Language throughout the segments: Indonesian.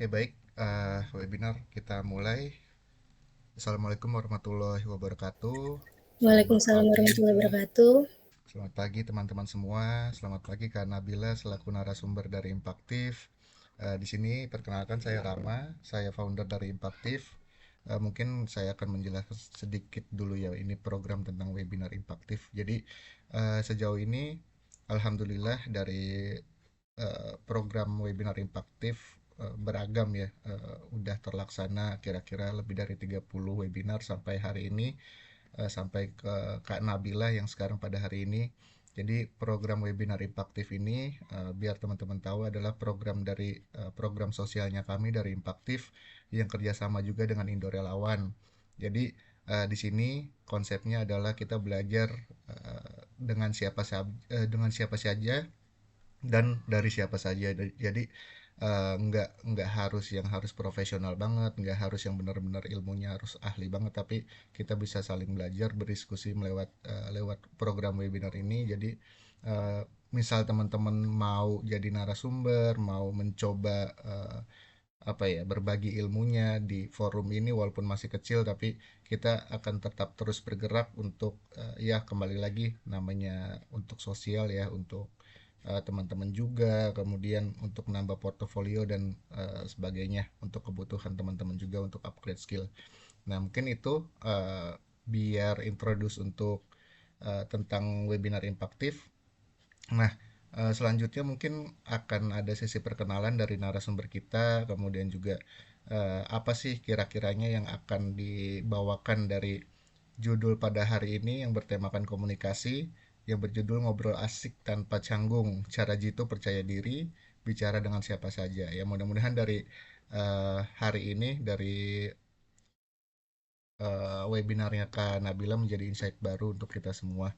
Oke, baik. Webinar kita mulai. Assalamualaikum warahmatullahi wabarakatuh. Selamat Waalaikumsalam pagi. warahmatullahi wabarakatuh. Selamat pagi teman-teman semua. Selamat pagi Kak Nabila selaku narasumber dari Impaktif. Di sini perkenalkan saya Rama, saya founder dari Impaktif. Mungkin saya akan menjelaskan sedikit dulu ya ini program tentang webinar Impaktif. Jadi sejauh ini alhamdulillah dari program webinar impaktif beragam ya, udah terlaksana kira-kira lebih dari 30 webinar sampai hari ini, sampai ke Kak Nabila yang sekarang pada hari ini. Jadi program webinar impaktif ini, biar teman-teman tahu, adalah program dari program sosialnya kami dari Impaktif yang kerjasama juga dengan Indo Relawan. Jadi di sini konsepnya adalah kita belajar dengan siapa saja dan dari siapa saja. Jadi nggak harus yang harus profesional banget, nggak harus yang benar-benar ilmunya harus ahli banget, tapi kita bisa saling belajar berdiskusi lewat program webinar ini. Jadi eh, misal teman-teman mau jadi narasumber, mau mencoba apa ya, berbagi ilmunya di forum ini walaupun masih kecil, tapi kita akan tetap terus bergerak untuk ya kembali lagi namanya untuk sosial ya, untuk teman-teman juga, kemudian untuk nambah portofolio dan sebagainya, untuk kebutuhan teman-teman juga untuk upgrade skill. Nah, mungkin itu biar introduce untuk tentang webinar impaktif. Nah, selanjutnya mungkin akan ada sesi perkenalan dari narasumber kita, kemudian juga apa sih kira-kiranya yang akan dibawakan dari judul pada hari ini yang bertemakan komunikasi, yang berjudul Ngobrol Asik Tanpa Canggung, Cara Jitu Percaya Diri, Bicara Dengan Siapa Saja. Ya, mudah-mudahan dari hari ini, dari webinarnya Kak Nabila, menjadi insight baru untuk kita semua.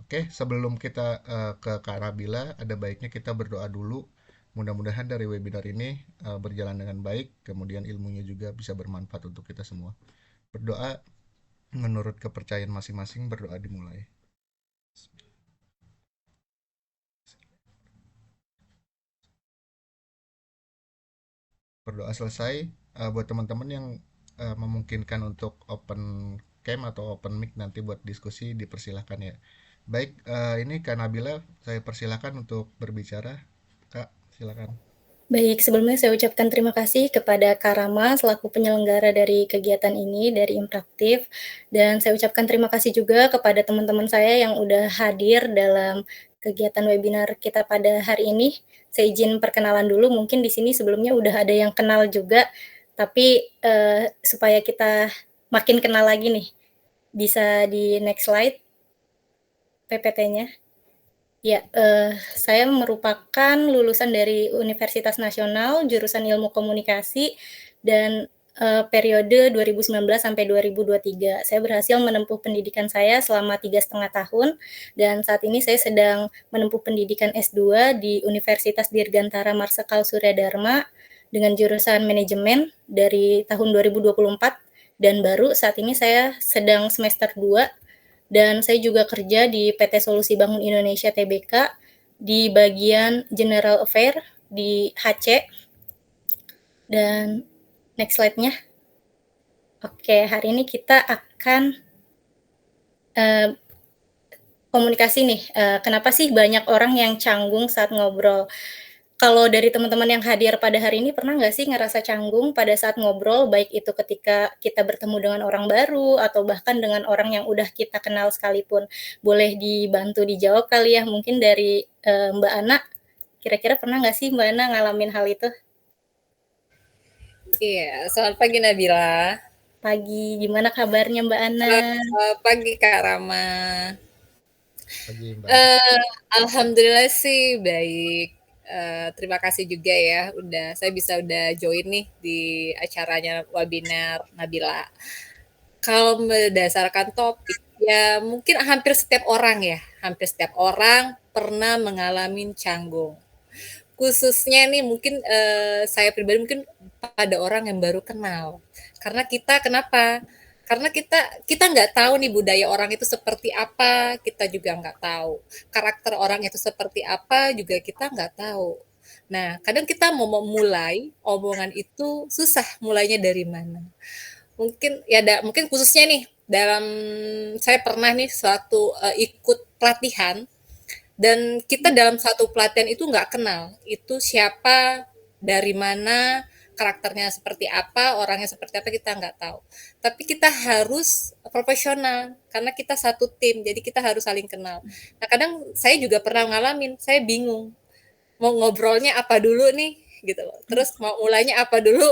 Oke, sebelum kita ke Kak Nabila, ada baiknya kita berdoa dulu. Mudah-mudahan dari webinar ini berjalan dengan baik, kemudian ilmunya juga bisa bermanfaat untuk kita semua. Berdoa menurut kepercayaan masing-masing, berdoa dimulai. Berdoa selesai, buat teman-teman yang memungkinkan untuk open cam atau open mic nanti buat diskusi, dipersilahkan ya. Baik, ini Kak Nabila, saya persilahkan untuk berbicara. Kak, silakan. Baik, sebelumnya saya ucapkan terima kasih kepada Karama selaku penyelenggara dari kegiatan ini, dari Impraktif. Dan saya ucapkan terima kasih juga kepada teman-teman saya yang udah hadir dalam kegiatan webinar kita pada hari ini. Saya izin perkenalan dulu, mungkin di sini sebelumnya udah ada yang kenal juga, tapi supaya kita makin kenal lagi nih, bisa di next slide PPT-nya. Ya, saya merupakan lulusan dari Universitas Nasional, jurusan Ilmu Komunikasi, dan periode 2019 sampai 2023. Saya berhasil menempuh pendidikan saya selama 3,5 tahun, dan saat ini saya sedang menempuh pendidikan S2 di Universitas Dirgantara Marsekal Surya Dharma dengan jurusan manajemen dari tahun 2024, dan baru saat ini saya sedang semester 2 dan saya juga kerja di PT Solusi Bangun Indonesia Tbk di bagian General Affair di HC. Dan next slide-nya. Oke, hari ini kita akan uh, komunikasi nih. Kenapa sih banyak orang yang canggung saat ngobrol? Kalau dari teman-teman yang hadir pada hari ini, pernah nggak sih ngerasa canggung pada saat ngobrol, baik itu ketika kita bertemu dengan orang baru, atau bahkan dengan orang yang udah kita kenal sekalipun? Boleh dibantu dijawab kali ya, mungkin dari Mbak Ana, kira-kira pernah nggak sih Mbak Ana ngalamin hal itu? Iya, selamat pagi Nabila. Pagi, gimana kabarnya Mbak Ana? Selamat pagi Kak Rama. Pagi Mbak. Eh, Alhamdulillah sih baik. Terima kasih juga ya, saya udah join nih di acaranya webinar Nabila. Kalau berdasarkan topik, ya mungkin hampir setiap orang pernah mengalami canggung. Khususnya nih mungkin saya pribadi mungkin pada orang yang baru kenal. Karena kita kenapa? Karena kita nggak tahu nih budaya orang itu seperti apa, kita juga nggak tahu. Karakter orang itu seperti apa juga kita nggak tahu. Nah, kadang kita mau memulai omongan itu susah mulainya dari mana. Mungkin ya mungkin khususnya nih dalam saya pernah nih suatu, ikut pelatihan dan kita dalam satu pelatihan itu nggak kenal, itu siapa, dari mana, karakternya seperti apa, orangnya seperti apa, kita nggak tahu. Tapi kita harus profesional, karena kita satu tim, jadi kita harus saling kenal. Nah, kadang saya juga pernah ngalamin, saya bingung, mau ngobrolnya apa dulu nih, gitu loh. Terus mau mulainya apa dulu,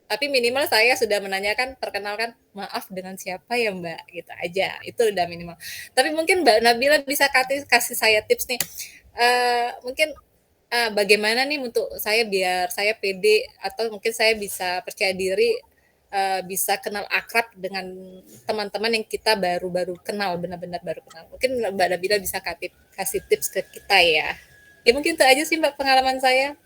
tapi minimal saya sudah menanyakan, perkenalkan, "Maaf dengan siapa ya Mbak?" Gitu aja, itu udah minimal. Tapi mungkin Mbak Nabila bisa kasih saya tips nih, mungkin, bagaimana nih untuk saya biar saya pede atau mungkin saya bisa percaya diri, bisa kenal akrab dengan teman-teman yang kita baru-baru kenal, benar-benar baru kenal. Mungkin Mbak Nabila bisa kasih tips ke kita ya. Ya mungkin itu aja sih Mbak pengalaman saya.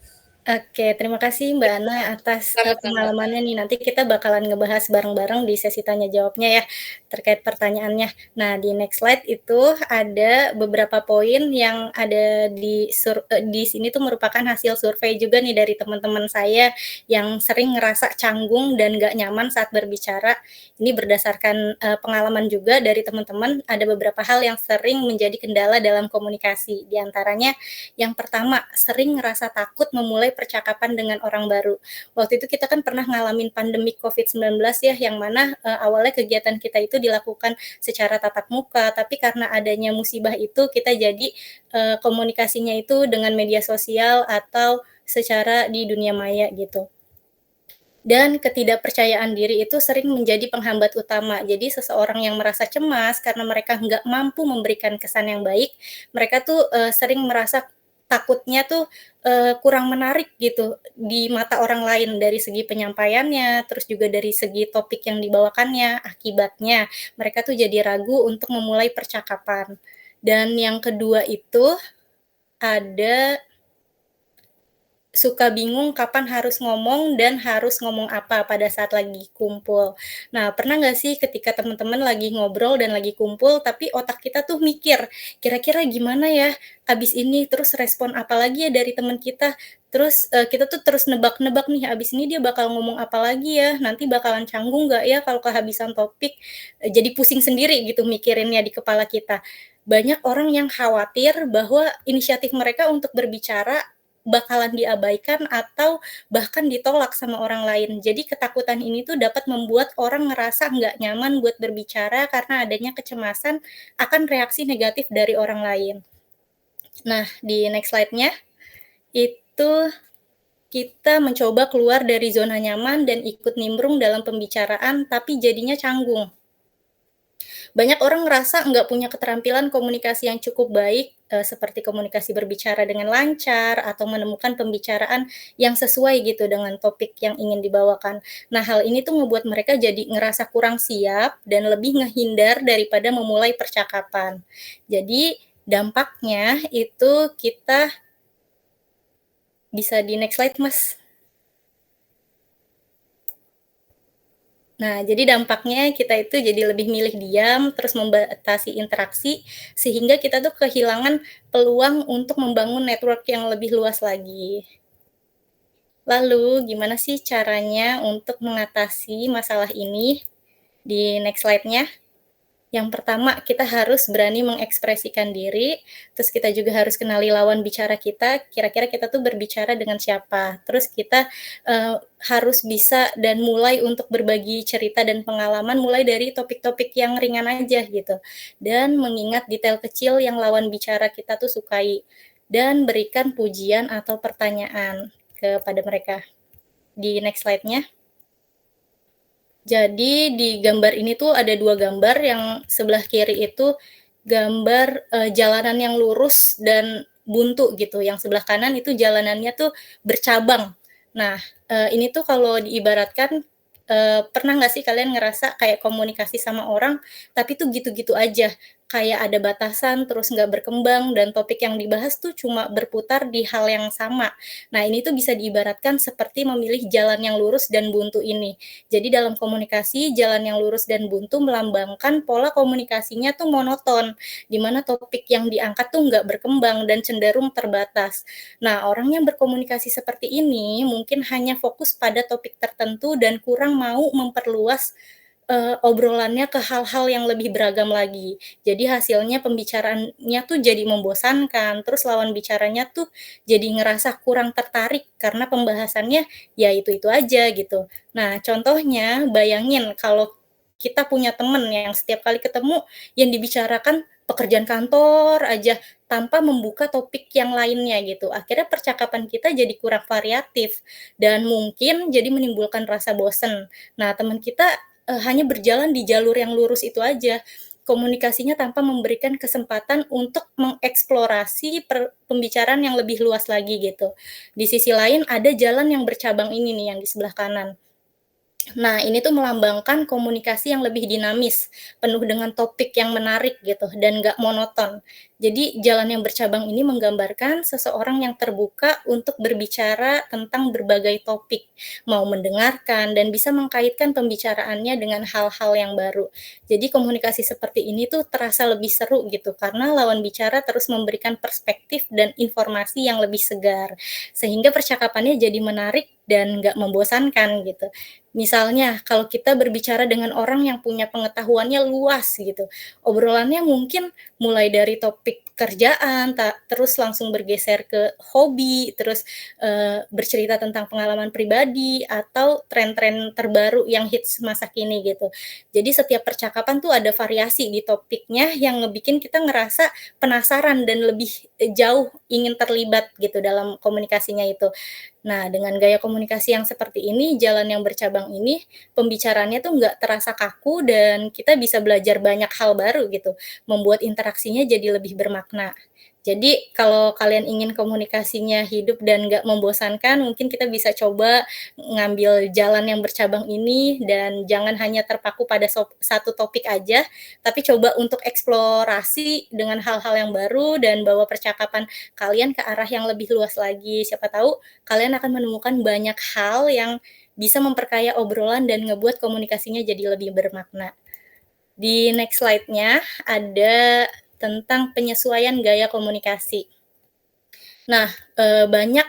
Oke, terima kasih Mbak Ana atas, Sama-sama. pengalamannya nih. Nanti kita bakalan ngebahas bareng-bareng di sesi tanya jawabnya ya, terkait pertanyaannya. Nah, di next slide itu ada beberapa poin yang ada di sini tuh merupakan hasil survei juga nih dari teman-teman saya yang sering ngerasa canggung dan nggak nyaman saat berbicara. Ini berdasarkan, pengalaman juga dari teman-teman, ada beberapa hal yang sering menjadi kendala dalam komunikasi. Di antaranya yang pertama, sering ngerasa takut memulai percakapan dengan orang baru. Waktu itu kita kan pernah ngalamin pandemi COVID-19 ya, yang mana awalnya kegiatan kita itu dilakukan secara tatap muka, tapi karena adanya musibah itu kita jadi komunikasinya itu dengan media sosial atau secara di dunia maya gitu. Dan ketidakpercayaan diri itu sering menjadi penghambat utama. Jadi seseorang yang merasa cemas karena mereka nggak mampu memberikan kesan yang baik, mereka tuh sering merasa takutnya tuh kurang menarik gitu di mata orang lain dari segi penyampaiannya, terus juga dari segi topik yang dibawakannya. Akibatnya mereka tuh jadi ragu untuk memulai percakapan. Dan yang kedua itu ada suka bingung kapan harus ngomong dan harus ngomong apa pada saat lagi kumpul. Nah, pernah nggak sih ketika teman-teman lagi ngobrol dan lagi kumpul, tapi otak kita tuh mikir, kira-kira gimana ya abis ini, terus respon apa lagi ya dari teman kita, terus kita tuh terus nebak-nebak nih, abis ini dia bakal ngomong apa lagi ya, nanti bakalan canggung nggak ya kalau kehabisan topik, jadi pusing sendiri gitu mikirinnya di kepala kita. Banyak orang yang khawatir bahwa inisiatif mereka untuk berbicara bakalan diabaikan atau bahkan ditolak sama orang lain. Jadi ketakutan ini tuh dapat membuat orang ngerasa nggak nyaman buat berbicara karena adanya kecemasan akan reaksi negatif dari orang lain. Nah, di next slide-nya, itu kita mencoba keluar dari zona nyaman dan ikut nimbrung dalam pembicaraan, tapi jadinya canggung. Banyak orang ngerasa nggak punya keterampilan komunikasi yang cukup baik, seperti komunikasi berbicara dengan lancar atau menemukan pembicaraan yang sesuai gitu dengan topik yang ingin dibawakan. Nah, hal ini tuh ngebuat mereka jadi ngerasa kurang siap dan lebih ngehindar daripada memulai percakapan. Jadi dampaknya itu kita bisa di next slide, Mas. Nah, jadi dampaknya kita itu jadi lebih milih diam, terus membatasi interaksi, sehingga kita tuh kehilangan peluang untuk membangun network yang lebih luas lagi. Lalu, gimana sih caranya untuk mengatasi masalah ini? Di next slide-nya. Yang pertama, kita harus berani mengekspresikan diri, terus kita juga harus kenali lawan bicara kita, kira-kira kita tuh berbicara dengan siapa. Terus kita harus bisa dan mulai untuk berbagi cerita dan pengalaman mulai dari topik-topik yang ringan aja gitu. Dan mengingat detail kecil yang lawan bicara kita tuh sukai. Dan berikan pujian atau pertanyaan kepada mereka. Di next slide-nya. Jadi di gambar ini tuh ada 2 gambar, yang sebelah kiri itu gambar, jalanan yang lurus dan buntu gitu, yang sebelah kanan itu jalanannya tuh bercabang. Nah, ini tuh kalau diibaratkan, pernah nggak sih kalian ngerasa kayak komunikasi sama orang, tapi tuh gitu-gitu aja, kayak ada batasan, terus nggak berkembang, dan topik yang dibahas tuh cuma berputar di hal yang sama. Nah, ini tuh bisa diibaratkan seperti memilih jalan yang lurus dan buntu ini. Jadi dalam komunikasi, jalan yang lurus dan buntu melambangkan pola komunikasinya tuh monoton, di mana topik yang diangkat tuh nggak berkembang dan cenderung terbatas. Nah, orang yang berkomunikasi seperti ini mungkin hanya fokus pada topik tertentu dan kurang mau memperluas obrolannya ke hal-hal yang lebih beragam lagi. Jadi hasilnya pembicaraannya tuh jadi membosankan, terus lawan bicaranya tuh jadi ngerasa kurang tertarik karena pembahasannya ya itu-itu aja gitu. Nah, contohnya bayangin kalau kita punya temen yang setiap kali ketemu yang dibicarakan pekerjaan kantor aja tanpa membuka topik yang lainnya gitu. Akhirnya percakapan kita jadi kurang variatif dan mungkin jadi menimbulkan rasa bosen. Nah, teman kita hanya berjalan di jalur yang lurus itu aja. Komunikasinya tanpa memberikan kesempatan untuk mengeksplorasi pembicaraan yang lebih luas lagi gitu. Di sisi lain ada jalan yang bercabang ini nih yang di sebelah kanan. Nah, ini tuh melambangkan komunikasi yang lebih dinamis, penuh dengan topik yang menarik gitu, dan nggak monoton. Jadi, jalan yang bercabang ini menggambarkan seseorang yang terbuka untuk berbicara tentang berbagai topik, mau mendengarkan, dan bisa mengkaitkan pembicaraannya dengan hal-hal yang baru. Jadi, komunikasi seperti ini tuh terasa lebih seru gitu, karena lawan bicara terus memberikan perspektif dan informasi yang lebih segar, sehingga percakapannya jadi menarik dan nggak membosankan gitu. Misalnya, kalau kita berbicara dengan orang yang punya pengetahuannya luas gitu, obrolannya mungkin mulai dari topik kerjaan, terus langsung bergeser ke hobi, terus bercerita tentang pengalaman pribadi atau tren-tren terbaru yang hits masa kini gitu. Jadi setiap percakapan tuh ada variasi di topiknya yang ngebikin kita ngerasa penasaran dan lebih jauh ingin terlibat gitu dalam komunikasinya itu. Nah, dengan gaya komunikasi yang seperti ini, jalan yang bercabang ini, pembicaraannya tuh nggak terasa kaku dan kita bisa belajar banyak hal baru gitu, membuat interaksinya jadi lebih bermakna. Jadi, kalau kalian ingin komunikasinya hidup dan nggak membosankan, mungkin kita bisa coba ngambil jalan yang bercabang ini dan jangan hanya terpaku pada satu topik aja, tapi coba untuk eksplorasi dengan hal-hal yang baru dan bawa percakapan kalian ke arah yang lebih luas lagi. Siapa tahu kalian akan menemukan banyak hal yang bisa memperkaya obrolan dan ngebuat komunikasinya jadi lebih bermakna. Di next slide-nya ada tentang penyesuaian gaya komunikasi. Nah, banyak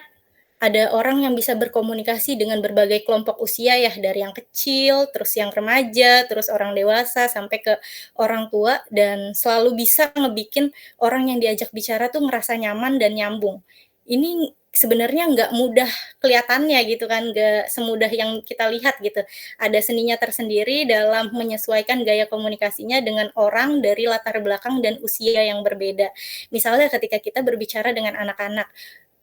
ada orang yang bisa berkomunikasi dengan berbagai kelompok usia ya, dari yang kecil, terus yang remaja, terus orang dewasa, sampai ke orang tua, dan selalu bisa ngebikin orang yang diajak bicara tuh ngerasa nyaman dan nyambung. Ini sebenarnya nggak mudah kelihatannya gitu kan, nggak semudah yang kita lihat gitu. Ada seninya tersendiri dalam menyesuaikan gaya komunikasinya dengan orang dari latar belakang dan usia yang berbeda. Misalnya ketika kita berbicara dengan anak-anak,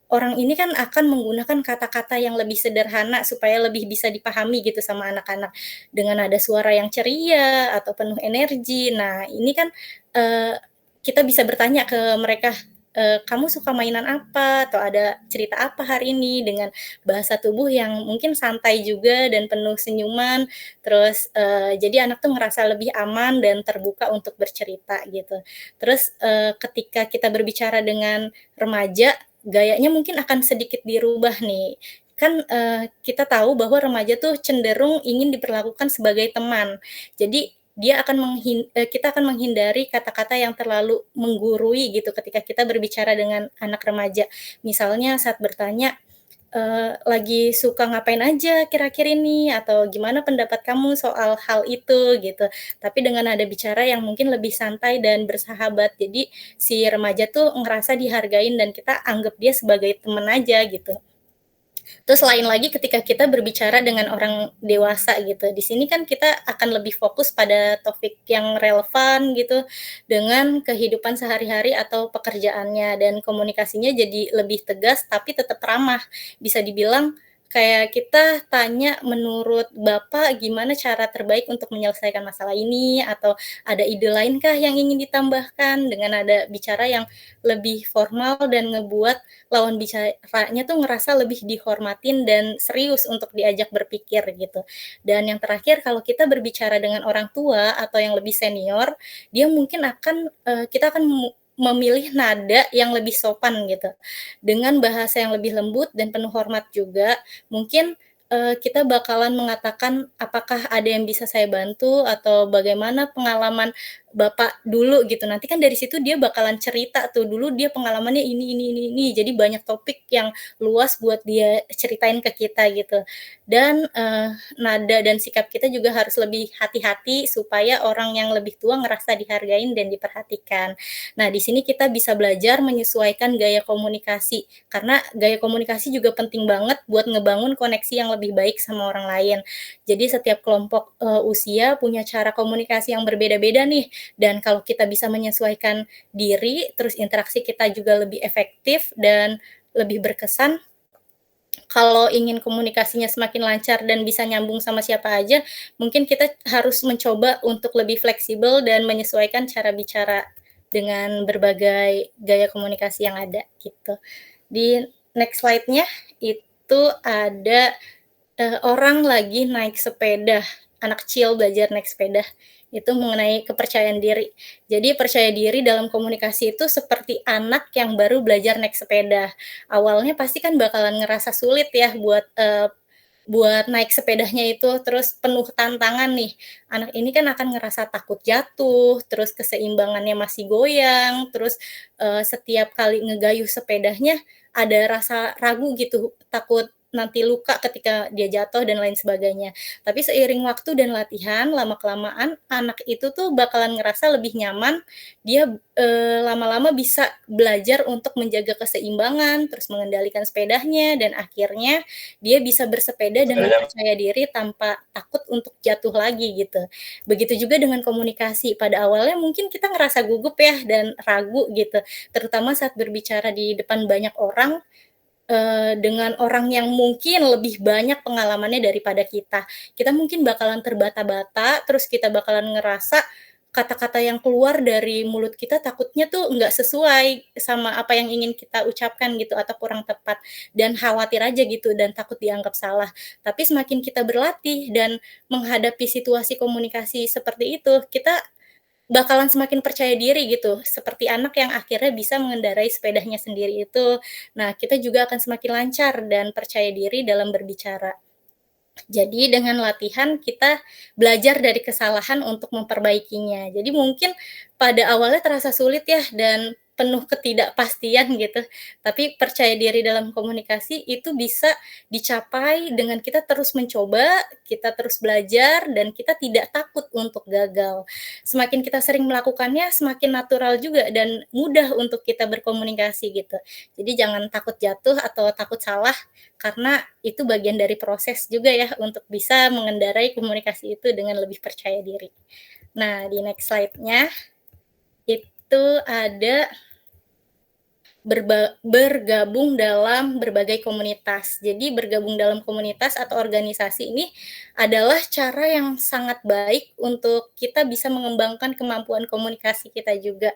orang ini kan akan menggunakan kata-kata yang lebih sederhana supaya lebih bisa dipahami gitu sama anak-anak, dengan nada suara yang ceria atau penuh energi. Nah, ini kan, eee, kita bisa bertanya ke mereka, "Kamu suka mainan apa?" Atau "Ada cerita apa hari ini?" Dengan bahasa tubuh yang mungkin santai juga dan penuh senyuman, terus, jadi anak tuh ngerasa lebih aman dan terbuka untuk bercerita gitu. Terus, ketika kita berbicara dengan remaja, gayanya mungkin akan sedikit dirubah nih. Kan, kita tahu bahwa remaja tuh cenderung ingin diperlakukan sebagai teman. Jadi kita akan menghindari kata-kata yang terlalu menggurui gitu ketika kita berbicara dengan anak remaja. Misalnya saat bertanya, "Lagi suka ngapain aja kira-kira ini?" Atau "Gimana pendapat kamu soal hal itu?" Gitu. Tapi dengan nada bicara yang mungkin lebih santai dan bersahabat. Jadi si remaja tuh ngerasa dihargain dan kita anggap dia sebagai teman aja gitu. Terus lain lagi ketika kita berbicara dengan orang dewasa gitu, di sini kan kita akan lebih fokus pada topik yang relevan gitu, dengan kehidupan sehari-hari atau pekerjaannya dan komunikasinya jadi lebih tegas tapi tetap ramah. Bisa dibilang kayak kita tanya, "Menurut Bapak gimana cara terbaik untuk menyelesaikan masalah ini?" Atau, "Ada ide lainkah yang ingin ditambahkan?" Dengan nada bicara yang lebih formal dan ngebuat lawan bicaranya tuh ngerasa lebih dihormatin dan serius untuk diajak berpikir gitu. Dan yang terakhir kalau kita berbicara dengan orang tua atau yang lebih senior, dia mungkin kita akan memilih nada yang lebih sopan gitu, dengan bahasa yang lebih lembut dan penuh hormat juga. Mungkin, kita bakalan mengatakan, "Apakah ada yang bisa saya bantu?" Atau, "Bagaimana pengalaman Bapak dulu?" Gitu. Nanti kan dari situ dia bakalan cerita tuh, dulu dia pengalamannya ini. Jadi banyak topik yang luas buat dia ceritain ke kita gitu. Dan, nada dan sikap kita juga harus lebih hati-hati supaya orang yang lebih tua ngerasa dihargain dan diperhatikan. Nah, di sini kita bisa belajar menyesuaikan gaya komunikasi, karena gaya komunikasi juga penting banget buat ngebangun koneksi yang lebih baik sama orang lain. Jadi setiap kelompok, usia punya cara komunikasi yang berbeda-beda nih, dan kalau kita bisa menyesuaikan diri, terus interaksi kita juga lebih efektif dan lebih berkesan, kalau ingin komunikasinya semakin lancar dan bisa nyambung sama siapa aja, mungkin kita harus mencoba untuk lebih fleksibel dan menyesuaikan cara bicara dengan berbagai gaya komunikasi yang ada, gitu. Di next slide-nya, itu ada, orang lagi naik sepeda, anak kecil belajar naik sepeda, itu mengenai kepercayaan diri. Jadi percaya diri dalam komunikasi itu seperti anak yang baru belajar naik sepeda. Awalnya pasti kan bakalan ngerasa sulit ya buat naik sepedanya itu, terus penuh tantangan nih. Anak ini kan akan ngerasa takut jatuh, terus keseimbangannya masih goyang, terus, setiap kali ngegayuh sepedanya ada rasa ragu gitu, takut nanti luka ketika dia jatuh dan lain sebagainya. Tapi seiring waktu dan latihan, lama-kelamaan anak itu tuh bakalan ngerasa lebih nyaman, dia, lama-lama bisa belajar untuk menjaga keseimbangan, terus mengendalikan sepedanya, dan akhirnya dia bisa bersepeda dengan percaya diri tanpa takut untuk jatuh lagi gitu. Begitu juga dengan komunikasi, pada awalnya mungkin kita ngerasa gugup ya dan ragu gitu, terutama saat berbicara di depan banyak orang, dengan orang yang mungkin lebih banyak pengalamannya daripada kita. Kita mungkin bakalan terbata-bata, terus kita bakalan ngerasa kata-kata yang keluar dari mulut kita takutnya tuh nggak sesuai sama apa yang ingin kita ucapkan gitu atau kurang tepat, dan khawatir aja gitu dan takut dianggap salah. Tapi semakin kita berlatih dan menghadapi situasi komunikasi seperti itu, kita bakalan semakin percaya diri gitu, seperti anak yang akhirnya bisa mengendarai sepedanya sendiri itu. Nah, kita juga akan semakin lancar dan percaya diri dalam berbicara. Jadi dengan latihan kita belajar dari kesalahan untuk memperbaikinya. Jadi mungkin pada awalnya terasa sulit ya dan penuh ketidakpastian gitu, tapi percaya diri dalam komunikasi itu bisa dicapai dengan kita terus mencoba, kita terus belajar, dan kita tidak takut untuk gagal. Semakin kita sering melakukannya, semakin natural juga dan mudah untuk kita berkomunikasi gitu. Jadi jangan takut jatuh atau takut salah, karena itu bagian dari proses juga ya untuk bisa mengendarai komunikasi itu dengan lebih percaya diri. Nah, di next slide-nya, itu ada bergabung dalam berbagai komunitas. Jadi bergabung dalam komunitas atau organisasi ini adalah cara yang sangat baik untuk kita bisa mengembangkan kemampuan komunikasi kita juga.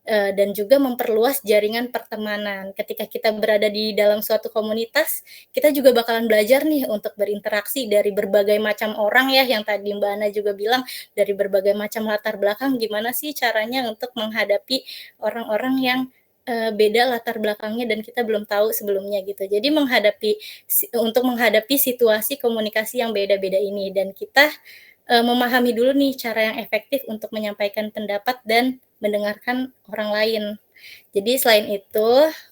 Dan juga memperluas jaringan pertemanan. Ketika kita berada di dalam suatu komunitas, kita juga bakalan belajar nih untuk berinteraksi dari berbagai macam orang ya, yang tadi Mbak Ana juga bilang, dari berbagai macam latar belakang, gimana sih caranya untuk menghadapi orang-orang yang, beda latar belakangnya dan kita belum tahu sebelumnya gitu. Jadi untuk menghadapi situasi komunikasi yang beda-beda ini, dan kita memahami dulu nih cara yang efektif untuk menyampaikan pendapat dan mendengarkan orang lain. Jadi selain itu,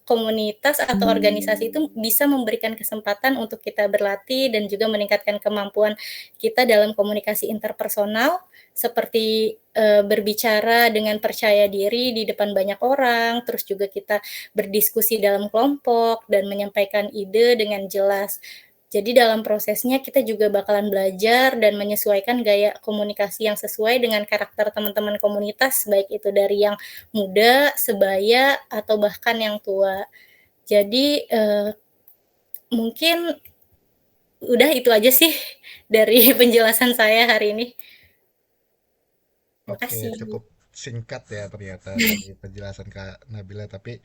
komunitas atau organisasi itu bisa memberikan kesempatan untuk kita berlatih dan juga meningkatkan kemampuan kita dalam komunikasi interpersonal, seperti, berbicara dengan percaya diri di depan banyak orang, terus juga kita berdiskusi dalam kelompok dan menyampaikan ide dengan jelas. Jadi dalam prosesnya kita juga bakalan belajar dan menyesuaikan gaya komunikasi yang sesuai dengan karakter teman-teman komunitas, baik itu dari yang muda, sebaya, atau bahkan yang tua. Jadi, mungkin udah itu aja sih dari penjelasan saya hari ini. Oke, Makasih. cukup singkat ya ternyata tadi penjelasan Kak Nabila, tapi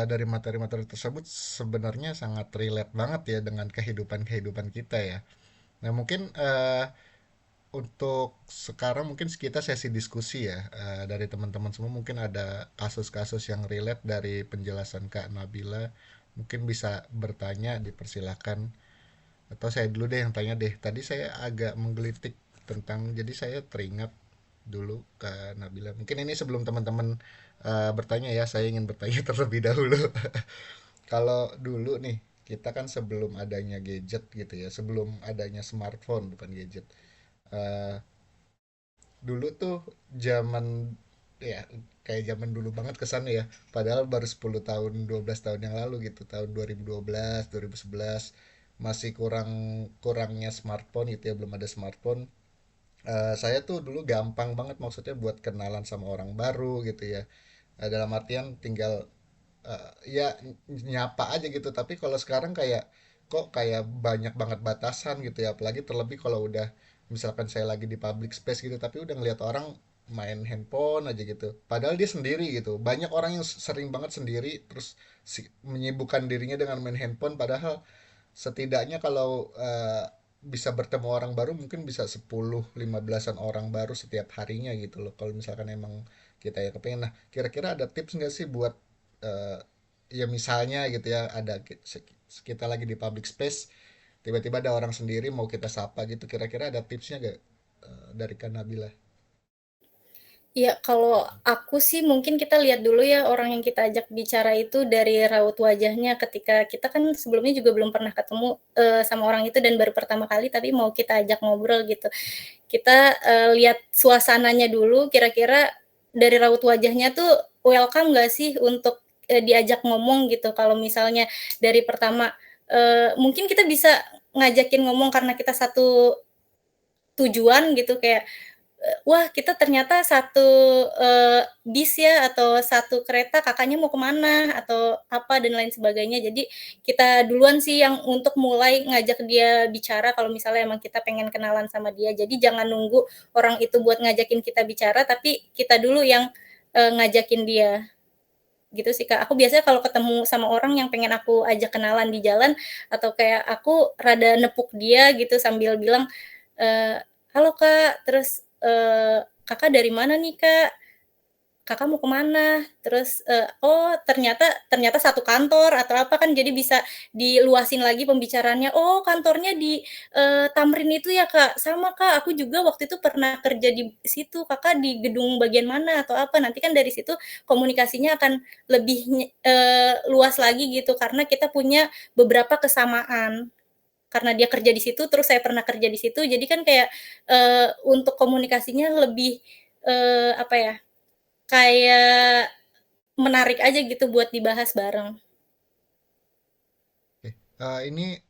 dari materi-materi tersebut sebenarnya sangat relate banget ya dengan kehidupan-kehidupan kita ya. Nah, mungkin untuk sekarang mungkin kita sesi diskusi ya, dari teman-teman semua mungkin ada kasus-kasus yang relate dari penjelasan Kak Nabila. Mungkin bisa bertanya, dipersilahkan. Atau saya dulu deh yang tanya deh. Tadi saya agak menggelitik tentang, jadi saya teringat dulu ke Nabila. Mungkin ini sebelum teman-teman bertanya ya, saya ingin bertanya terlebih dahulu. Kalau dulu nih, kita kan sebelum adanya gadget gitu ya, sebelum adanya smartphone bukan gadget. eh, Dulu tuh zaman ya kayak zaman dulu banget kesannya ya. Padahal baru 10 tahun, 12 tahun yang lalu gitu, tahun 2012, 2011 masih kurangnya smartphone gitu ya, belum ada smartphone. Saya tuh dulu gampang banget maksudnya buat kenalan sama orang baru gitu ya. Dalam artian tinggal ya nyapa aja gitu. Tapi kalau sekarang kayak kok kayak banyak banget batasan gitu ya. Apalagi terlebih kalau udah misalkan saya lagi di public space gitu, tapi udah ngeliat orang main handphone aja gitu. Padahal dia sendiri gitu. Banyak orang yang sering banget sendiri terus menyibukkan dirinya dengan main handphone. Padahal setidaknya kalau bisa bertemu orang baru mungkin bisa 10 15-an orang baru setiap harinya gitu loh, kalau misalkan emang kita ya kepengen. Nah, kira-kira ada tips nggak sih buat eh, ya misalnya gitu ya, ada kita lagi di public space, tiba-tiba ada orang sendiri mau kita sapa gitu, kira-kira ada tipsnya gak dari Kak Nabila? Ya, kalau aku sih mungkin kita lihat dulu ya orang yang kita ajak bicara itu dari raut wajahnya ketika kita kan sebelumnya juga belum pernah ketemu, sama orang itu dan baru pertama kali tapi mau kita ajak ngobrol gitu. Kita, lihat suasananya dulu kira-kira dari raut wajahnya tuh welcome nggak sih untuk, diajak ngomong gitu. Kalau misalnya dari pertama, mungkin kita bisa ngajakin ngomong karena kita satu tujuan gitu kayak, wah kita ternyata satu, bis ya atau satu kereta, Kakaknya mau kemana atau apa dan lain sebagainya. Jadi kita duluan sih yang untuk mulai ngajak dia bicara kalau misalnya emang kita pengen kenalan sama dia. Jadi jangan nunggu orang itu buat ngajakin kita bicara, tapi kita dulu yang, ngajakin dia, gitu sih, Kak. Aku biasanya kalau ketemu sama orang yang pengen aku ajak kenalan di jalan atau kayak aku rada nepuk dia gitu sambil bilang, eee, "Halo, Kak," terus, "Kakak dari mana nih, Kak? Kakak mau kemana?" Terus, "Oh ternyata ternyata satu kantor," atau apa kan jadi bisa diluasin lagi pembicaraannya, "Oh kantornya di, Tamrin itu ya, Kak? Sama, Kak, aku juga waktu itu pernah kerja di situ, Kakak di gedung bagian mana?" Atau apa. Nanti kan dari situ komunikasinya akan lebih luas lagi gitu karena kita punya beberapa kesamaan. Karena dia kerja di situ, terus saya pernah kerja di situ, jadi kan kayak, untuk komunikasinya lebih, apa ya, kayak menarik aja gitu buat dibahas bareng. Oke. Ini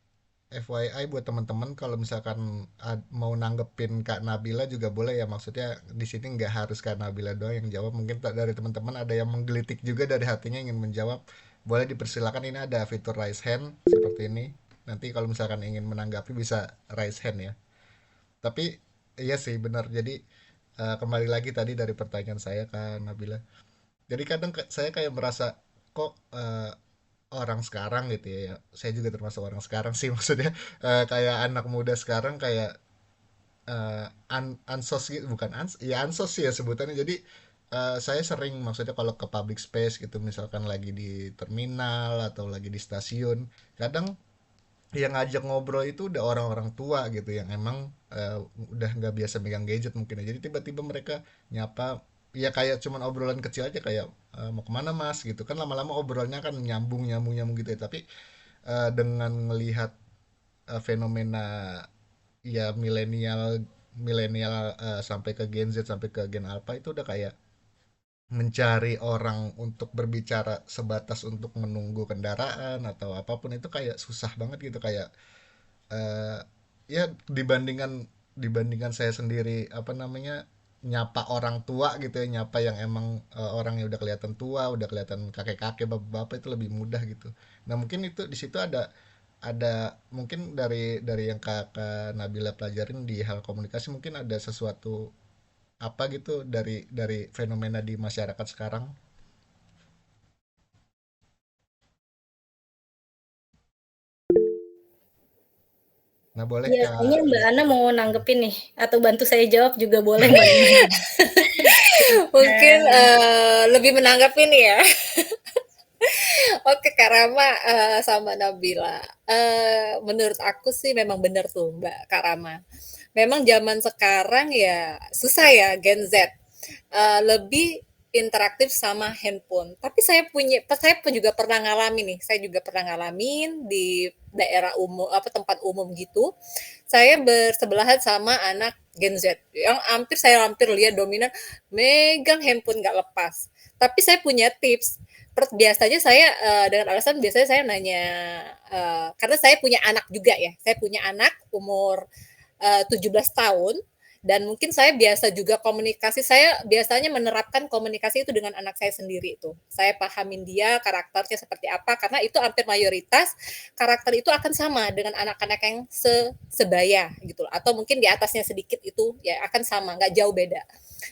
FYI buat teman-teman, kalau misalkan mau nanggepin Kak Nabila juga boleh ya, maksudnya di sini nggak harus Kak Nabila doang yang jawab, mungkin dari teman-teman ada yang menggelitik juga dari hatinya ingin menjawab, boleh dipersilakan, ini ada fitur raise hand seperti ini, nanti kalau misalkan ingin menanggapi bisa raise hand ya. Tapi iya sih benar, jadi kembali lagi tadi dari pertanyaan saya Kak Nabila, jadi kadang saya kayak merasa kok orang sekarang gitu ya, saya juga termasuk orang sekarang sih maksudnya, kayak anak muda sekarang kayak ansos gitu, bukan ya ansos sih ya sebutannya. Jadi saya sering maksudnya kalau ke public space gitu, misalkan lagi di terminal atau lagi di stasiun, kadang yang ngajak ngobrol itu udah orang-orang tua gitu yang emang udah nggak biasa megang gadget mungkin ya. Jadi tiba-tiba mereka nyapa, ya kayak cuman obrolan kecil aja kayak mau kemana mas gitu kan, lama-lama obrolannya kan nyambung nyambung nyambung gitu ya. Tapi dengan melihat fenomena ya milenial milenial sampai ke Gen Z sampai ke Gen Alpha itu udah kayak mencari orang untuk berbicara sebatas untuk menunggu kendaraan atau apapun itu kayak susah banget gitu, kayak eh, ya dibandingkan dibandingkan saya sendiri apa namanya nyapa orang tua gitu ya, nyapa yang emang orang yang udah kelihatan tua, udah kelihatan kakek-kakek, bapak-bapak, itu lebih mudah gitu. Nah mungkin itu di situ ada mungkin dari yang Kakak Nabila pelajarin di hal komunikasi, mungkin ada sesuatu apa gitu dari fenomena di masyarakat sekarang. Nah, boleh Iya, kayaknya Kak. Mbak Ana mau nanggepin nih, atau bantu saya jawab juga boleh Mbak Ana. Mungkin, Nah, lebih menanggapi nih ya. Oke, Kak Rama, sama Nabila. Menurut aku sih memang benar tuh Mbak Kak Rama. Memang zaman sekarang ya susah ya Gen Z, lebih interaktif sama handphone. Tapi saya pun juga pernah ngalamin nih, saya juga pernah ngalamin di daerah umum, apa, tempat umum gitu, saya bersebelahan sama anak Gen Z, yang saya hampir lihat dominan megang handphone nggak lepas. Tapi saya punya tips, biasanya saya dengan alasan biasanya saya nanya, karena saya punya anak juga ya, saya punya anak umur 17 tahun dan mungkin saya biasa juga komunikasi, saya biasanya menerapkan komunikasi itu dengan anak saya sendiri itu. Saya pahamin dia karakternya seperti apa karena itu hampir mayoritas karakter itu akan sama dengan anak-anak yang sebaya gitu atau mungkin di atasnya sedikit itu ya akan sama, nggak jauh beda.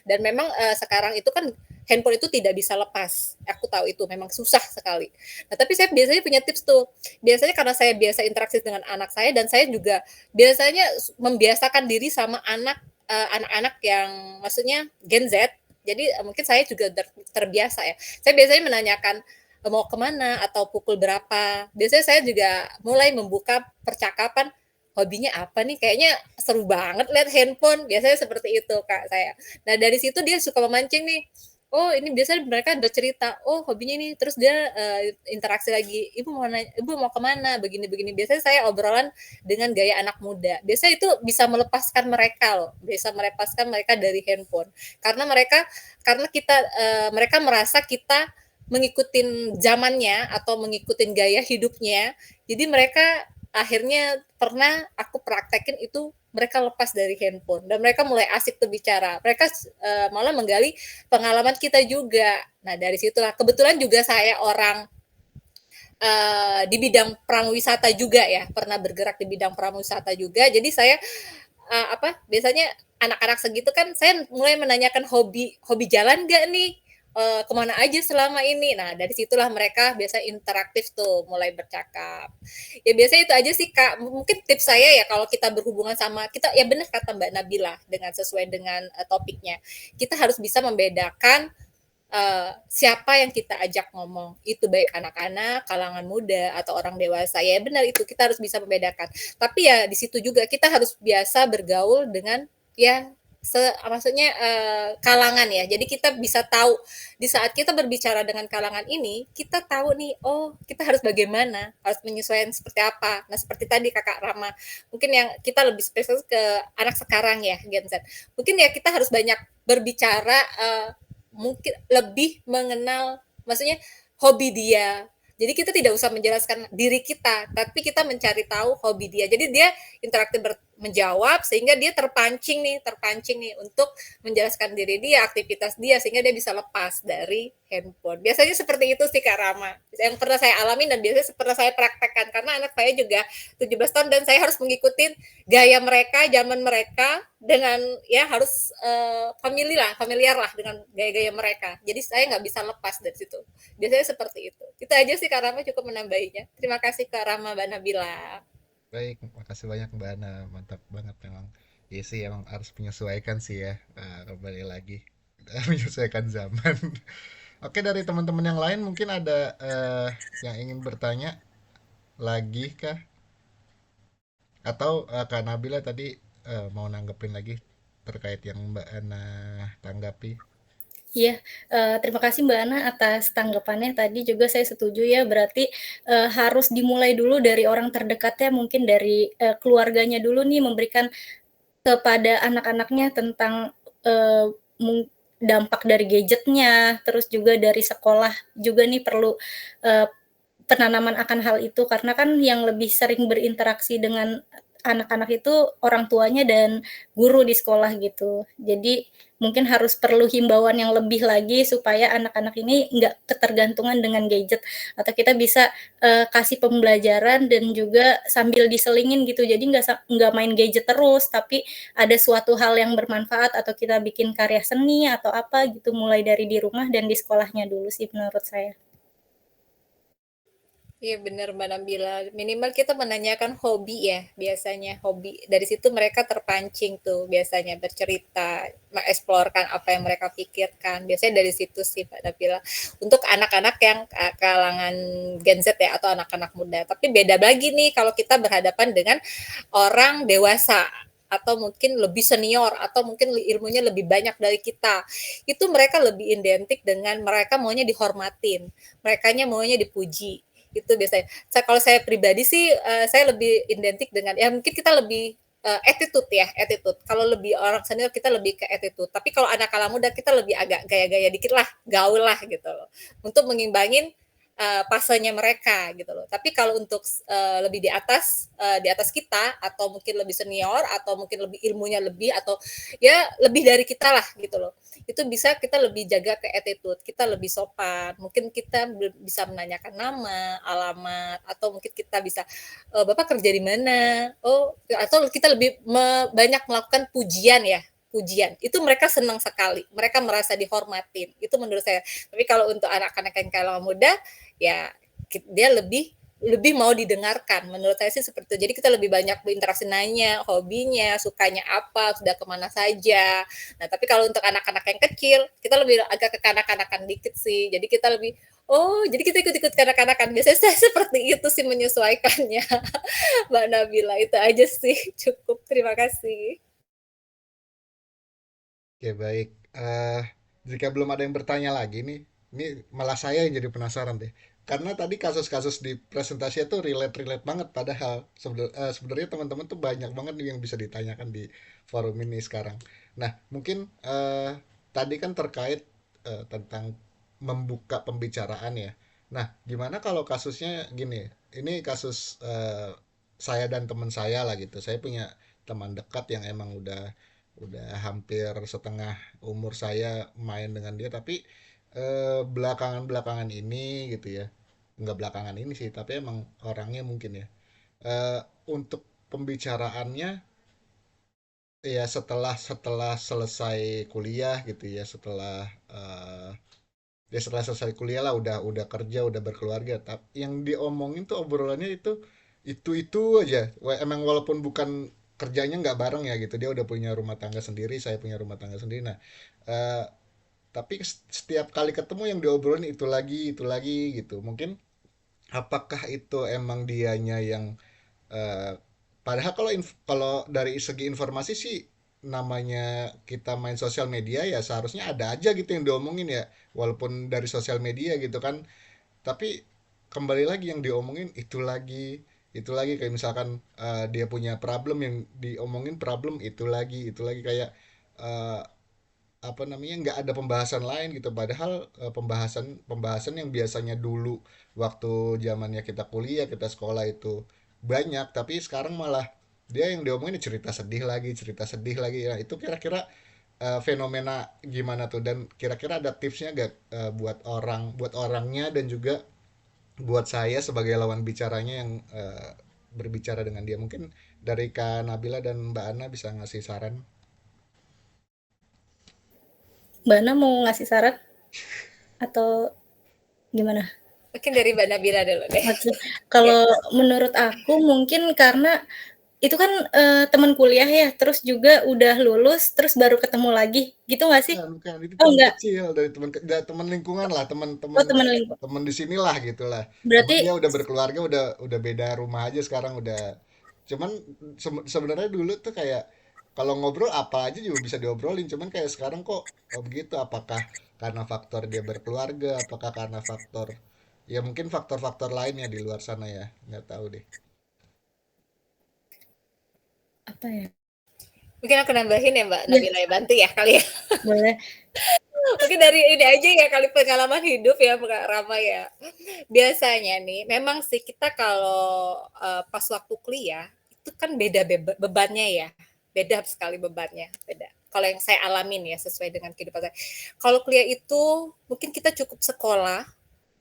Dan memang sekarang itu kan handphone itu tidak bisa lepas. Aku tahu itu memang susah sekali. Nah, tapi saya biasanya punya tips tuh. Biasanya karena saya biasa interaksi dengan anak saya dan saya juga biasanya membiasakan diri sama anak-anak yang maksudnya Gen Z. Jadi mungkin saya juga terbiasa ya. Saya biasanya menanyakan mau kemana atau pukul berapa. Biasanya saya juga mulai membuka percakapan hobinya apa nih? Kayaknya seru banget lihat handphone. Biasanya seperti itu Kak saya. Nah dari situ dia suka memancing nih. Oh ini biasanya mereka bercerita, oh hobinya ini, terus dia interaksi lagi, ibu mau kemana, begini-begini. Biasanya saya obrolan dengan gaya anak muda. Biasanya itu bisa melepaskan mereka loh, bisa melepaskan mereka dari handphone. Karena mereka merasa kita mengikutin zamannya atau mengikutin gaya hidupnya. Jadi mereka akhirnya pernah aku praktekin itu mereka lepas dari handphone dan mereka mulai asik tuh bicara. Mereka malah menggali pengalaman kita juga. Nah dari situlah kebetulan juga saya orang di bidang pramuwisata juga ya, pernah bergerak di bidang pramuwisata juga. Jadi saya biasanya anak-anak segitu kan saya mulai menanyakan hobi hobi jalan nggak nih, kemana aja selama ini. Nah dari situlah mereka biasa interaktif tuh mulai bercakap. Ya biasanya itu aja sih Kak. Mungkin tips saya ya kalau kita berhubungan sama kita ya benar kata Mbak Nabila dengan sesuai dengan topiknya. Kita harus bisa membedakan siapa yang kita ajak ngomong. Itu baik anak-anak, kalangan muda, atau orang dewasa. Ya benar itu, kita harus bisa membedakan. Tapi ya di situ juga kita harus biasa bergaul dengan ya maksudnya kalangan ya. Jadi kita bisa tahu di saat kita berbicara dengan kalangan ini, kita tahu nih, oh kita harus bagaimana, harus menyesuaikan seperti apa. Nah seperti tadi Kakak Rama, mungkin yang kita lebih spesifik ke anak sekarang ya Gen Z. Mungkin ya kita harus banyak berbicara mungkin lebih mengenal maksudnya hobi dia. Jadi kita tidak usah menjelaskan diri kita, tapi kita mencari tahu hobi dia. Jadi dia interaktif menjawab sehingga dia terpancing nih untuk menjelaskan diri dia, aktivitas dia sehingga dia bisa lepas dari handphone. Biasanya seperti itu sih Kak Rama. Yang pernah saya alami dan biasanya pernah saya praktekkan karena anak saya juga 17 tahun dan saya harus mengikuti gaya mereka, zaman mereka dengan ya harus familiar lah dengan gaya-gaya mereka. Jadi saya nggak bisa lepas dari situ. Biasanya seperti itu. Itu aja sih Kak Rama cukup menambahinya. Terima kasih Kak Rama Mbak Nabila. Baik, makasih banyak Mbak Ana, mantap banget memang. Iya sih, emang harus menyesuaikan sih ya. Kembali lagi menyesuaikan zaman. Oke, dari teman-teman yang lain mungkin ada yang ingin bertanya lagi kah? Atau Kak Nabila tadi mau nanggepin lagi terkait yang Mbak Ana tanggapi? Iya, terima kasih Mbak Ana atas tanggapannya tadi juga saya setuju ya, berarti, harus dimulai dulu dari orang terdekatnya, mungkin dari, keluarganya dulu nih memberikan kepada anak-anaknya tentang, dampak dari gadgetnya, terus juga dari sekolah juga nih perlu, eee, penanaman akan hal itu, karena kan yang lebih sering berinteraksi dengan anak-anak itu orang tuanya dan guru di sekolah gitu. Jadi mungkin harus perlu himbauan yang lebih lagi supaya anak-anak ini nggak ketergantungan dengan gadget, atau kita bisa kasih pembelajaran dan juga sambil diselingin gitu. Jadi nggak main gadget terus, tapi ada suatu hal yang bermanfaat atau kita bikin karya seni atau apa gitu, mulai dari di rumah dan di sekolahnya dulu sih menurut saya. Iya benar Mbak Nabila, minimal kita menanyakan hobi ya, biasanya hobi. Dari situ mereka terpancing tuh biasanya bercerita, mengeksplorkan apa yang mereka pikirkan. Biasanya dari situ sih Mbak Nabila. Untuk anak-anak yang kalangan Gen Z ya atau anak-anak muda. Tapi beda lagi nih kalau kita berhadapan dengan orang dewasa atau mungkin lebih senior atau mungkin ilmunya lebih banyak dari kita. Itu mereka lebih identik dengan mereka maunya dihormatin, merekanya maunya dipuji itu biasanya. Kalau saya pribadi sih saya lebih identik dengan ya mungkin kita lebih attitude ya, attitude. Kalau lebih orang senior kita lebih ke attitude. Tapi kalau anak-anak muda kita lebih agak gaya-gaya dikit lah, gaul lah gitu loh. Untuk mengimbangin fasenya mereka gitu loh. Tapi kalau untuk lebih di atas kita atau mungkin lebih senior atau mungkin lebih ilmunya lebih atau ya lebih dari kita lah gitu loh. Itu bisa kita lebih jaga ke attitude, kita lebih sopan. Mungkin kita bisa menanyakan nama, alamat atau mungkin kita bisa Bapak kerja di mana? Oh, atau kita lebih banyak melakukan pujian ya, pujian. Itu mereka senang sekali. Mereka merasa dihormatin. Itu menurut saya. Tapi kalau untuk anak-anak yang kalangan muda, ya dia lebih mau didengarkan. Menurut saya sih seperti itu. Jadi kita lebih banyak berinteraksi nanya, hobinya, sukanya apa, sudah kemana saja. Nah, tapi kalau untuk anak-anak yang kecil, kita lebih agak ke kanak-kanakan dikit sih. Jadi kita lebih, oh, jadi kita ikut-ikut kanak-kanakan. Biasanya saya seperti itu sih menyesuaikannya. Mbak Nabila, itu aja sih. Cukup, terima kasih. Oke, baik. Jika belum ada yang bertanya lagi nih, ini malah saya yang jadi penasaran deh. Karena tadi kasus-kasus di presentasinya tuh relate-relate banget, padahal sebenarnya teman-teman tuh banyak banget nih yang bisa ditanyakan di forum ini sekarang. Nah, mungkin tadi kan terkait tentang membuka pembicaraan ya. Nah, gimana kalau kasusnya gini? Ini kasus saya dan teman saya lah gitu. Saya punya teman dekat yang emang udah hampir setengah umur saya main dengan dia, tapi belakangan-belakangan ini gitu ya, nggak belakangan ini sih, tapi emang orangnya mungkin ya, eh, untuk pembicaraannya ya setelah setelah selesai kuliah gitu ya, setelah selesai kuliah lah, udah kerja, udah berkeluarga, tapi yang diomongin tuh obrolannya itu aja. Emang walaupun bukan kerjanya nggak bareng ya gitu, dia udah punya rumah tangga sendiri, saya punya rumah tangga sendiri. Nah, eh, tapi setiap kali ketemu yang diobrolin itu lagi gitu. Mungkin apakah itu emang dianya yang eh, padahal kalau dari segi informasi sih, namanya kita main sosial media ya seharusnya ada aja gitu yang diomongin ya, walaupun dari sosial media gitu kan. Tapi kembali lagi yang diomongin itu lagi kayak misalkan dia punya problem, yang diomongin problem itu lagi kayak eh, apa namanya, nggak ada pembahasan lain gitu, padahal pembahasan pembahasan yang biasanya dulu waktu zamannya kita kuliah, kita sekolah itu banyak, tapi sekarang malah dia yang diomongin cerita sedih lagi ya. Itu kira-kira fenomena gimana tuh, dan kira-kira ada tipsnya gak buat orangnya dan juga buat saya sebagai lawan bicaranya yang berbicara dengan dia. Mungkin dari Kak Nabila dan Mbak Ana bisa ngasih saran. Mbak Ana mau ngasih saran atau gimana? Mungkin dari Mbak Nabila dulu deh. Oke, Ya. kalau menurut aku mungkin karena itu kan teman kuliah ya, terus juga udah lulus, terus baru ketemu lagi, gitu nggak sih? Bukan, bukan. Itu Oh teman enggak? kecil, dari teman lingkungan lah, Oh teman-teman teman lingkup. teman di sinilah gitulah. Cuman Berarti dia udah berkeluarga, udah beda rumah aja sekarang udah. Cuman sebenarnya dulu tuh kayak kalau ngobrol apa aja juga bisa diobrolin. Cuman kayak sekarang kok begitu? Apakah karena faktor dia berkeluarga? Apakah karena faktor ya mungkin faktor-faktor lainnya di luar sana ya? Nggak tahu deh. apa ya? Mungkin aku nambahin ya Mbak Iya, Nabila ya, bantu ya kali ya. boleh. Mungkin dari ini aja ya kali pengalaman hidup ya Mbak Rama ya. Biasanya nih memang sih kita kalau pas waktu kuliah itu kan beda bebannya ya, beda sekali bebannya, beda. Kalau yang saya alamin ya sesuai dengan kehidupan saya. Kalau kuliah itu mungkin kita cukup sekolah,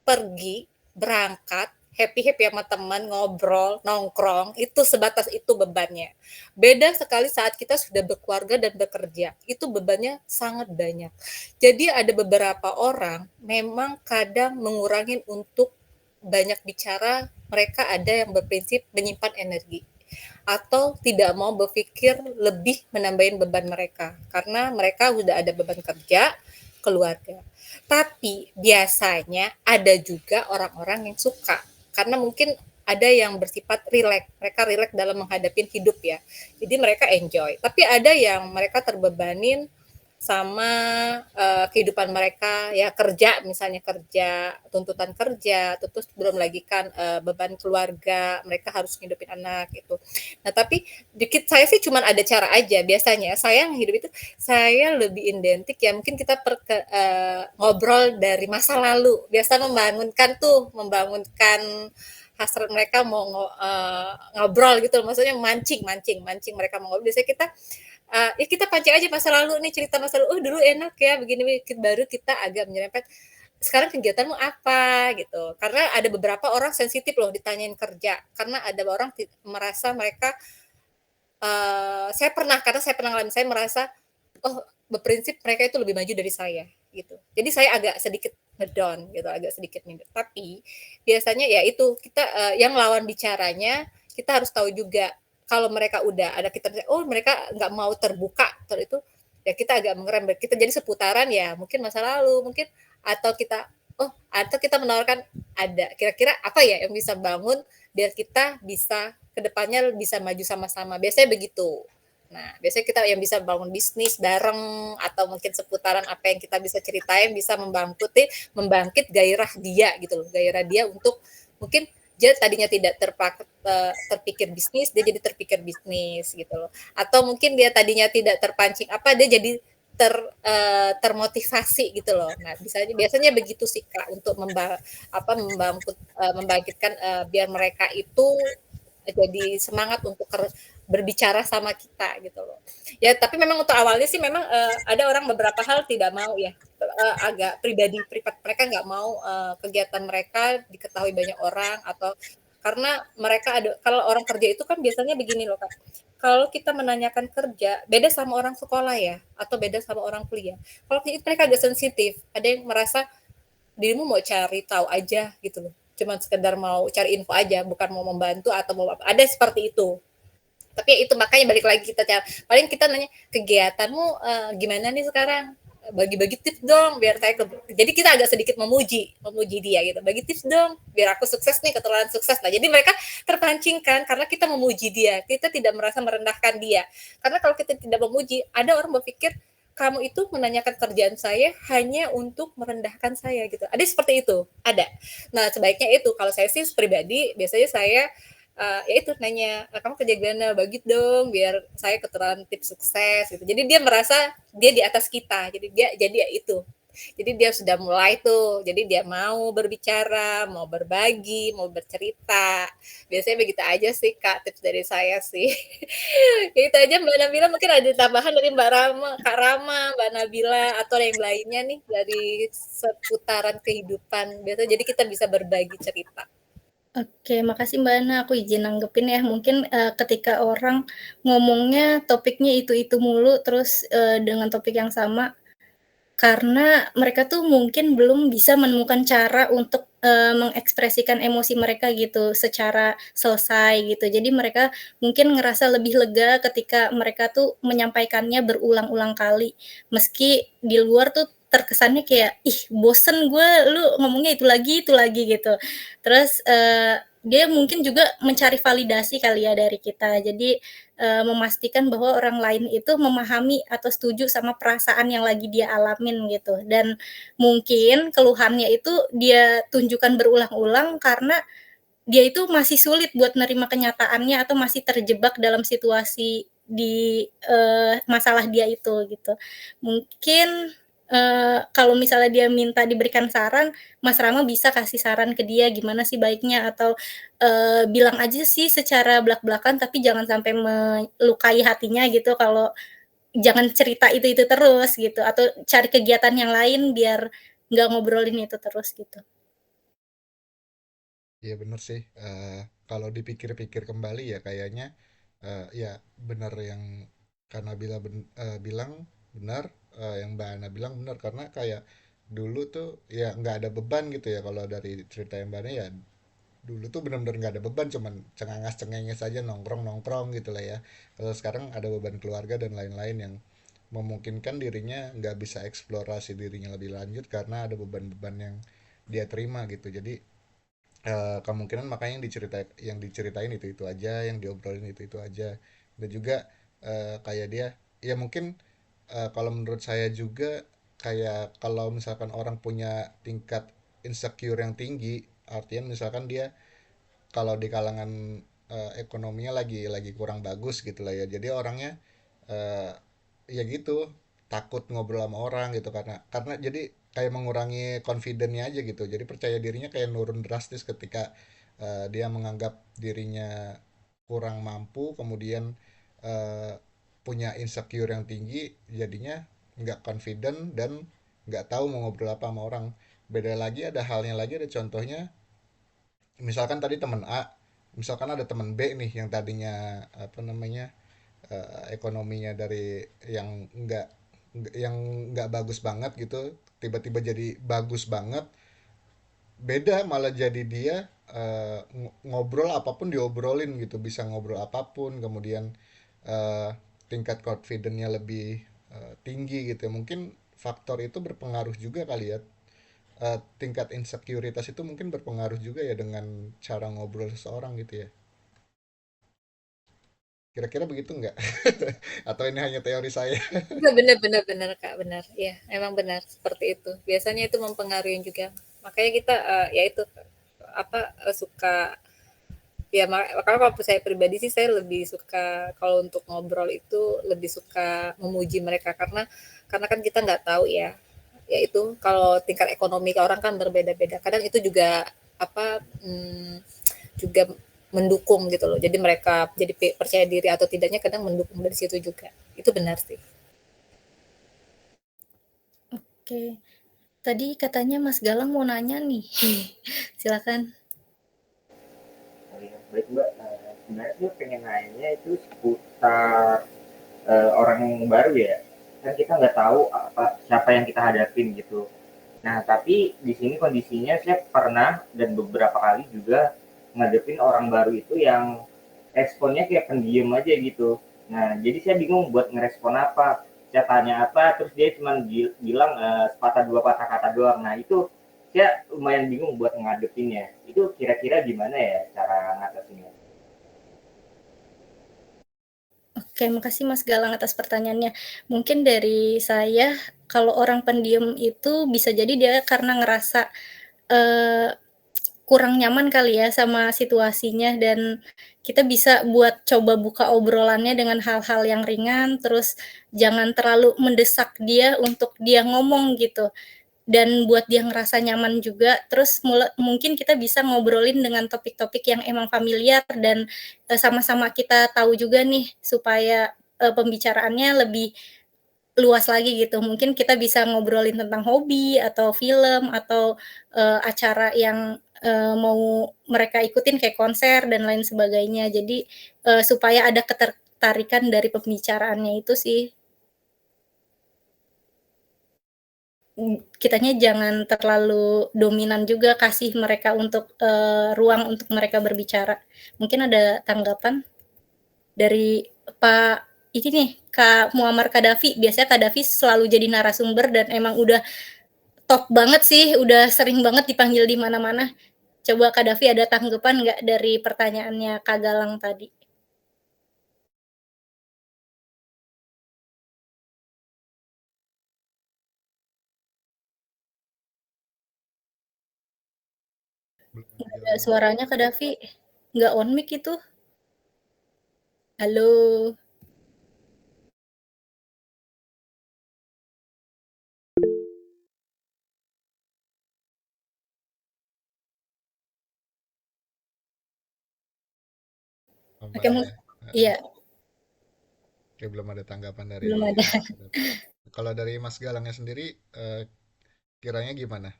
pergi, berangkat, happy-happy sama teman, ngobrol, nongkrong, itu sebatas itu bebannya. Beda sekali saat kita sudah berkeluarga dan bekerja, itu bebannya sangat banyak. Jadi ada beberapa orang memang kadang mengurangi untuk banyak bicara, mereka ada yang berprinsip menyimpan energi atau tidak mau berpikir lebih menambahin beban mereka karena mereka udah ada beban kerja, keluarga. Tapi biasanya ada juga orang-orang yang suka karena mungkin ada yang bersifat rileks, mereka rileks dalam menghadapi hidup ya. Jadi mereka enjoy. Tapi ada yang mereka terbebanin sama kehidupan mereka ya kerja misalnya kerja tuntutan kerja terus belum lagi kan beban keluarga mereka harus ngidupin anak gitu. Nah tapi dikit saya sih cuman ada cara aja biasanya saya yang hidup itu saya lebih identik ya mungkin kita ngobrol dari masa lalu biasa membangunkan hasrat mereka mau ngobrol gitu maksudnya mancing mereka mau ngobrol biasanya kita ya kita pancing aja masa lalu nih cerita masa lalu, oh dulu enak ya begini baru kita agak menyerempet sekarang kegiatanmu apa gitu karena ada beberapa orang sensitif loh ditanyain kerja karena ada orang merasa mereka karena saya pernah ngalamin saya merasa oh berprinsip mereka itu lebih maju dari saya gitu jadi saya agak sedikit ngedown gitu agak sedikit minder tapi biasanya ya itu kita yang lawan bicaranya kita harus tahu juga kalau mereka udah ada kita oh mereka nggak mau terbuka itu ya kita agak mengerem kita jadi seputaran ya mungkin masa lalu mungkin atau kita menawarkan ada kira-kira apa ya yang bisa bangun biar kita bisa kedepannya bisa maju sama-sama biasanya begitu. Nah, biasanya kita yang bisa bangun bisnis bareng atau mungkin seputaran apa yang kita bisa ceritain bisa membangkit gairah dia gitu loh. Gairah dia untuk mungkin dia tadinya tidak terpikir bisnis, dia jadi terpikir bisnis gitu loh. Atau mungkin dia tadinya tidak terpancing dia jadi termotivasi gitu loh. Nah, biasanya begitu sih Kak untuk membangkitkan biar mereka itu jadi semangat untuk berbicara sama kita gitu loh. Ya, tapi memang untuk awalnya sih memang ada orang beberapa hal tidak mau ya. Agak privat mereka nggak mau kegiatan mereka diketahui banyak orang atau karena mereka ada kalau orang kerja itu kan biasanya begini loh Kak. Kalau kita menanyakan kerja, beda sama orang sekolah ya atau beda sama orang kuliah. Kalau itu mereka agak sensitif, ada yang merasa dirimu mau cari tahu aja gitu loh. Cuman sekedar mau cari info aja, bukan mau membantu atau mau apa. Ada seperti itu. Tapi itu makanya balik lagi kita paling kita nanya kegiatanmu gimana nih sekarang bagi-bagi tips dong biar saya jadi kita agak sedikit memuji dia gitu bagi tips dong biar aku sukses nih ketularan sukses nah jadi mereka terpancing kan karena kita memuji dia kita tidak merasa merendahkan dia karena kalau kita tidak memuji ada orang berpikir kamu itu menanyakan kerjaan saya hanya untuk merendahkan saya gitu ada seperti itu ada nah sebaiknya itu kalau saya sih pribadi biasanya saya ya itu nanya kamu kerja gimana bagi dong biar saya ketularan tips sukses gitu jadi dia merasa dia di atas kita jadi ya itu jadi dia sudah mulai tuh jadi dia mau berbicara mau berbagi mau bercerita biasanya begitu aja sih Kak tips dari saya sih ya itu aja Mbak Nabila mungkin ada tambahan dari Kak Rama Mbak Nabila atau yang lainnya nih dari seputaran kehidupan biasa jadi kita bisa berbagi cerita. Oke, makasih Mbak Ana, aku izin nanggepin ya. Mungkin, ketika orang ngomongnya topiknya itu-itu mulu, terus, dengan topik yang sama, karena mereka tuh mungkin belum bisa menemukan cara untuk, mengekspresikan emosi mereka gitu, secara selesai gitu. Jadi mereka mungkin ngerasa lebih lega ketika mereka tuh menyampaikannya berulang-ulang kali. Meski di luar tuh terkesannya kayak, "Ih bosen gue, lu ngomongnya itu lagi," gitu. Terus, dia mungkin juga mencari validasi kali ya dari kita. Jadi, memastikan bahwa orang lain itu memahami atau setuju sama perasaan yang lagi dia alamin gitu. Dan mungkin keluhannya itu dia tunjukkan berulang-ulang karena dia itu masih sulit buat nerima kenyataannya atau masih terjebak dalam situasi di, masalah dia itu gitu. Mungkin, kalau misalnya dia minta diberikan saran, Mas Rama bisa kasih saran ke dia gimana sih baiknya atau, bilang aja sih secara blak-blakan tapi jangan sampai melukai hatinya gitu kalau jangan cerita itu terus gitu atau cari kegiatan yang lain biar nggak ngobrolin itu terus gitu. Iya bener sih. Kalau dipikir-pikir kembali ya kayaknya ya bener yang Kak Nabila bilang benar, yang Mbak Ana bilang benar karena kayak dulu tuh ya nggak ada beban gitu ya kalau dari cerita yang Mbak Ana ya dulu tuh benar-benar nggak ada beban cuman cengangas cengenges aja nongkrong nongkrong gitu lah ya. Kalau sekarang ada beban keluarga dan lain-lain yang memungkinkan dirinya nggak bisa eksplorasi dirinya lebih lanjut karena ada beban-beban yang dia terima gitu. Jadi kemungkinan makanya yang diceritain itu aja, yang diobrolin itu aja. Dan juga kayak dia ya mungkin kalau menurut saya juga kayak kalau misalkan orang punya tingkat insecure yang tinggi, artinya misalkan dia kalau di kalangan ekonominya lagi kurang bagus gitu lah ya. Jadi orangnya eh, ya gitu takut ngobrol sama orang gitu karena jadi kayak mengurangi confidence-nya aja gitu. Jadi percaya dirinya kayak nurun drastis ketika dia menganggap dirinya kurang mampu, kemudian eh, punya insecure yang tinggi, jadinya nggak confident dan nggak tahu mau ngobrol apa sama orang. Beda lagi ada halnya lagi ada contohnya misalkan tadi teman A, misalkan ada teman B nih yang tadinya apa namanya ekonominya dari yang nggak yang nggak bagus banget gitu tiba-tiba jadi bagus banget, beda malah jadi dia ngobrol apapun diobrolin gitu, bisa ngobrol apapun, kemudian eh, tingkat confidence-nya lebih tinggi gitu ya. Mungkin faktor itu berpengaruh juga kali ya. Tingkat insekuritas itu mungkin berpengaruh juga ya dengan cara ngobrol seseorang gitu ya. Kira-kira begitu nggak? Atau ini hanya teori saya? Benar benar benar benar, Kak, benar. Iya, emang benar seperti itu. Biasanya itu mempengaruhi juga. Makanya kita, ya itu, apa, suka ya makanya kalau saya pribadi sih saya lebih suka kalau untuk ngobrol itu lebih suka memuji mereka karena kan kita nggak tahu ya. Ya itu kalau tingkat ekonomi orang kan berbeda-beda. Kadang itu juga apa, juga mendukung gitu loh. Jadi mereka jadi percaya diri atau tidaknya kadang mendukung dari situ juga. Itu benar sih. Oke, tadi katanya Mas Galang mau nanya nih. Silakan. Oh iya, baik Mbak. Sebenarnya sih pengen nanya itu seputar orang yang baru ya. Kan kita nggak tahu apa siapa yang kita hadapin gitu. Nah, tapi di sini kondisinya saya pernah dan beberapa kali juga ngadepin orang baru itu yang responnya kayak pendiam aja gitu. Nah, jadi saya bingung buat ngerespon apa. Saya tanya apa, terus dia cuma bilang sepatah dua patah kata doang. Nah, itu saya lumayan bingung buat ngadepinnya. Itu kira-kira gimana ya cara ngatasinnya? Oke, makasih Mas Galang atas pertanyaannya. Mungkin dari saya, kalau orang pendiam itu bisa jadi dia karena ngerasa, eee, kurang nyaman kali ya sama situasinya dan kita bisa buat coba buka obrolannya dengan hal-hal yang ringan, terus jangan terlalu mendesak dia untuk dia ngomong gitu. Dan buat dia ngerasa nyaman juga, terus mungkin kita bisa ngobrolin dengan topik-topik yang emang familiar dan, sama-sama kita tahu juga nih supaya, pembicaraannya lebih luas lagi gitu. Mungkin kita bisa ngobrolin tentang hobi atau film atau, acara yang, mau mereka ikutin kayak konser dan lain sebagainya. Jadi, supaya ada ketertarikan dari pembicaraannya itu sih. Kitanya jangan terlalu dominan juga, kasih mereka untuk, ruang untuk mereka berbicara. Mungkin ada tanggapan dari Pak ini nih, Kak Muammar Qaddafi, biasanya Qaddafi selalu jadi narasumber dan emang udah top banget sih, udah sering banget dipanggil di mana-mana. Coba Qaddafi ada tanggapan nggak dari pertanyaannya Kak Galang tadi? Belum ada Nggak ada jawaban. suaranya Qaddafi, nggak on mic itu. Halo? Oke, tambahan ya. Heeh. iya, Oke, belum ada tanggapan dari belum ada. kalau dari Mas Galangnya sendiri, kiranya gimana?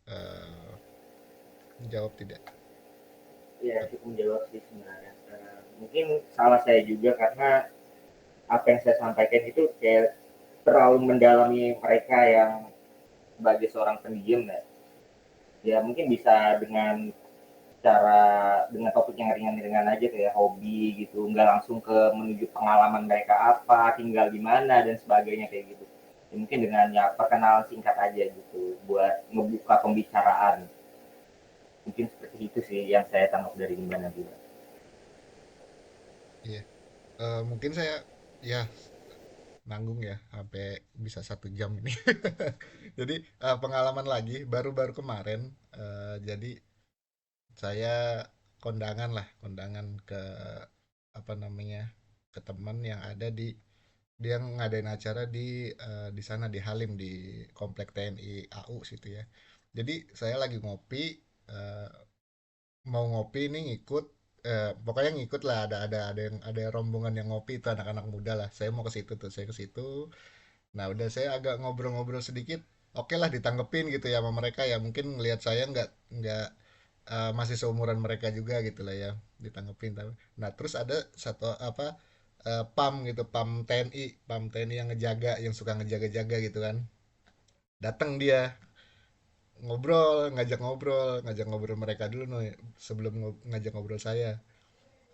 Eh, Jawab tidak? Ya cukup menjawab sih sebenarnya. Mungkin salah saya juga karena apa yang saya sampaikan itu kayak terlalu mendalami mereka yang sebagai seorang pendiam ya. Ya mungkin bisa dengan cara dengan topik yang ringan-ringan aja kayak hobi gitu, nggak langsung ke menuju pengalaman mereka apa, tinggal di mana dan sebagainya kayak gitu. Ya, mungkin dengan ya perkenalan singkat aja gitu buat ngebuka pembicaraan. Mungkin seperti itu sih yang saya tangkap dari Mbak Nabila. Iya. Mungkin saya ya nanggung ya sampai bisa 1 jam ini. Jadi pengalaman lagi baru-baru kemarin. Jadi saya kondangan ke apa namanya, ke teman yang ada di dia ngadain acara di sana di Halim di komplek TNI AU situ ya. Jadi saya lagi ngopi, eh, mau ngopi ini ngikut, pokoknya ngikut lah, ada rombongan yang ngopi itu anak-anak muda lah. Saya mau ke situ tuh, saya ke situ. Nah, udah saya agak ngobrol-ngobrol sedikit. Oke lah ditanggepin gitu ya sama mereka ya. Mungkin ngelihat saya nggak masih seumuran mereka juga gitu lah ya. Ditanggepin tapi. Nah, terus ada satu apa PAM gitu, PAM TNI yang ngejaga, yang suka ngejaga-jaga gitu kan. Datang dia ngajak ngobrol mereka dulu nih sebelum ngajak ngobrol saya.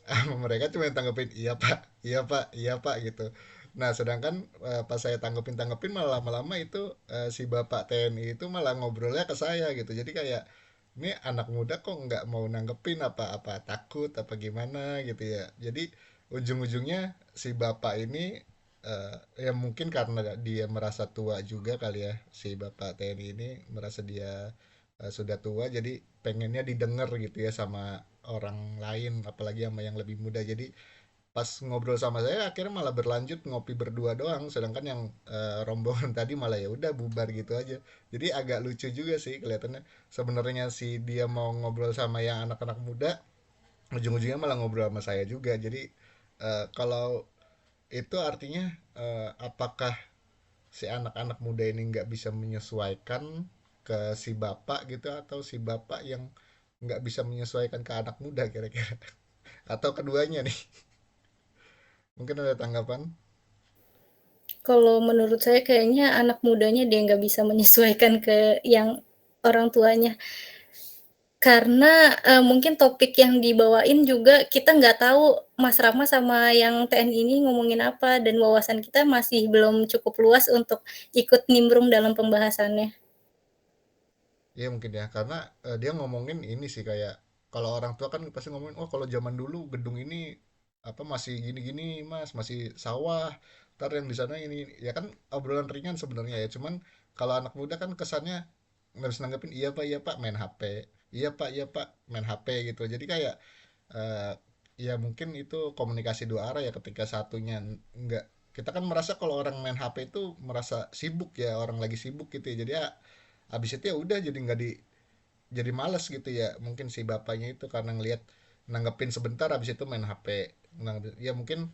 Mereka cuma tanggepin iya pak, iya pak, iya pak gitu. Nah sedangkan pas saya tanggepin malah lama-lama itu si bapak TNI itu malah ngobrolnya ke saya gitu. Jadi kayak ini anak muda kok nggak mau nanggepin, apa takut apa gimana gitu ya. Jadi ujung-ujungnya si bapak ini ya mungkin karena dia merasa tua juga kali ya, si bapak TNI ini merasa dia sudah tua, jadi pengennya didengar gitu ya sama orang lain, apalagi sama yang lebih muda. Jadi pas ngobrol sama saya akhirnya malah berlanjut ngopi berdua doang, sedangkan yang rombongan tadi malah ya udah bubar gitu aja. Jadi agak lucu juga sih kelihatannya, sebenarnya si dia mau ngobrol sama yang anak-anak muda, ujung-ujungnya malah ngobrol sama saya juga. Jadi kalau itu artinya apakah si anak-anak muda ini nggak bisa menyesuaikan ke si bapak gitu, atau si bapak yang nggak bisa menyesuaikan ke anak muda kira-kira, atau keduanya nih? Mungkin ada tanggapan? Kalau menurut saya kayaknya anak mudanya dia nggak bisa menyesuaikan ke yang orang tuanya. Karena, mungkin topik yang dibawain juga kita nggak tahu Mas Rama sama yang TNI ini ngomongin apa, dan wawasan kita masih belum cukup luas untuk ikut nimbrung dalam pembahasannya. Iya mungkin ya, karena dia ngomongin ini sih kayak kalau orang tua kan pasti ngomongin, oh kalau zaman dulu gedung ini apa masih gini-gini mas, masih sawah, ntar yang di sana ini ya kan, obrolan ringan sebenarnya ya. Cuman kalau anak muda kan kesannya nggak bisa nanggepin, iya pak main HP, iya pak main HP gitu. Jadi kayak eh, ya mungkin itu komunikasi dua arah ya, ketika satunya nggak, kita kan merasa kalau orang main HP itu merasa sibuk ya, orang lagi sibuk gitu ya. Jadi ya habis itu ya udah jadi nggak di jadi malas gitu ya, mungkin si bapaknya itu karena ngelihat nanggepin sebentar habis itu main HP. Nah, ya mungkin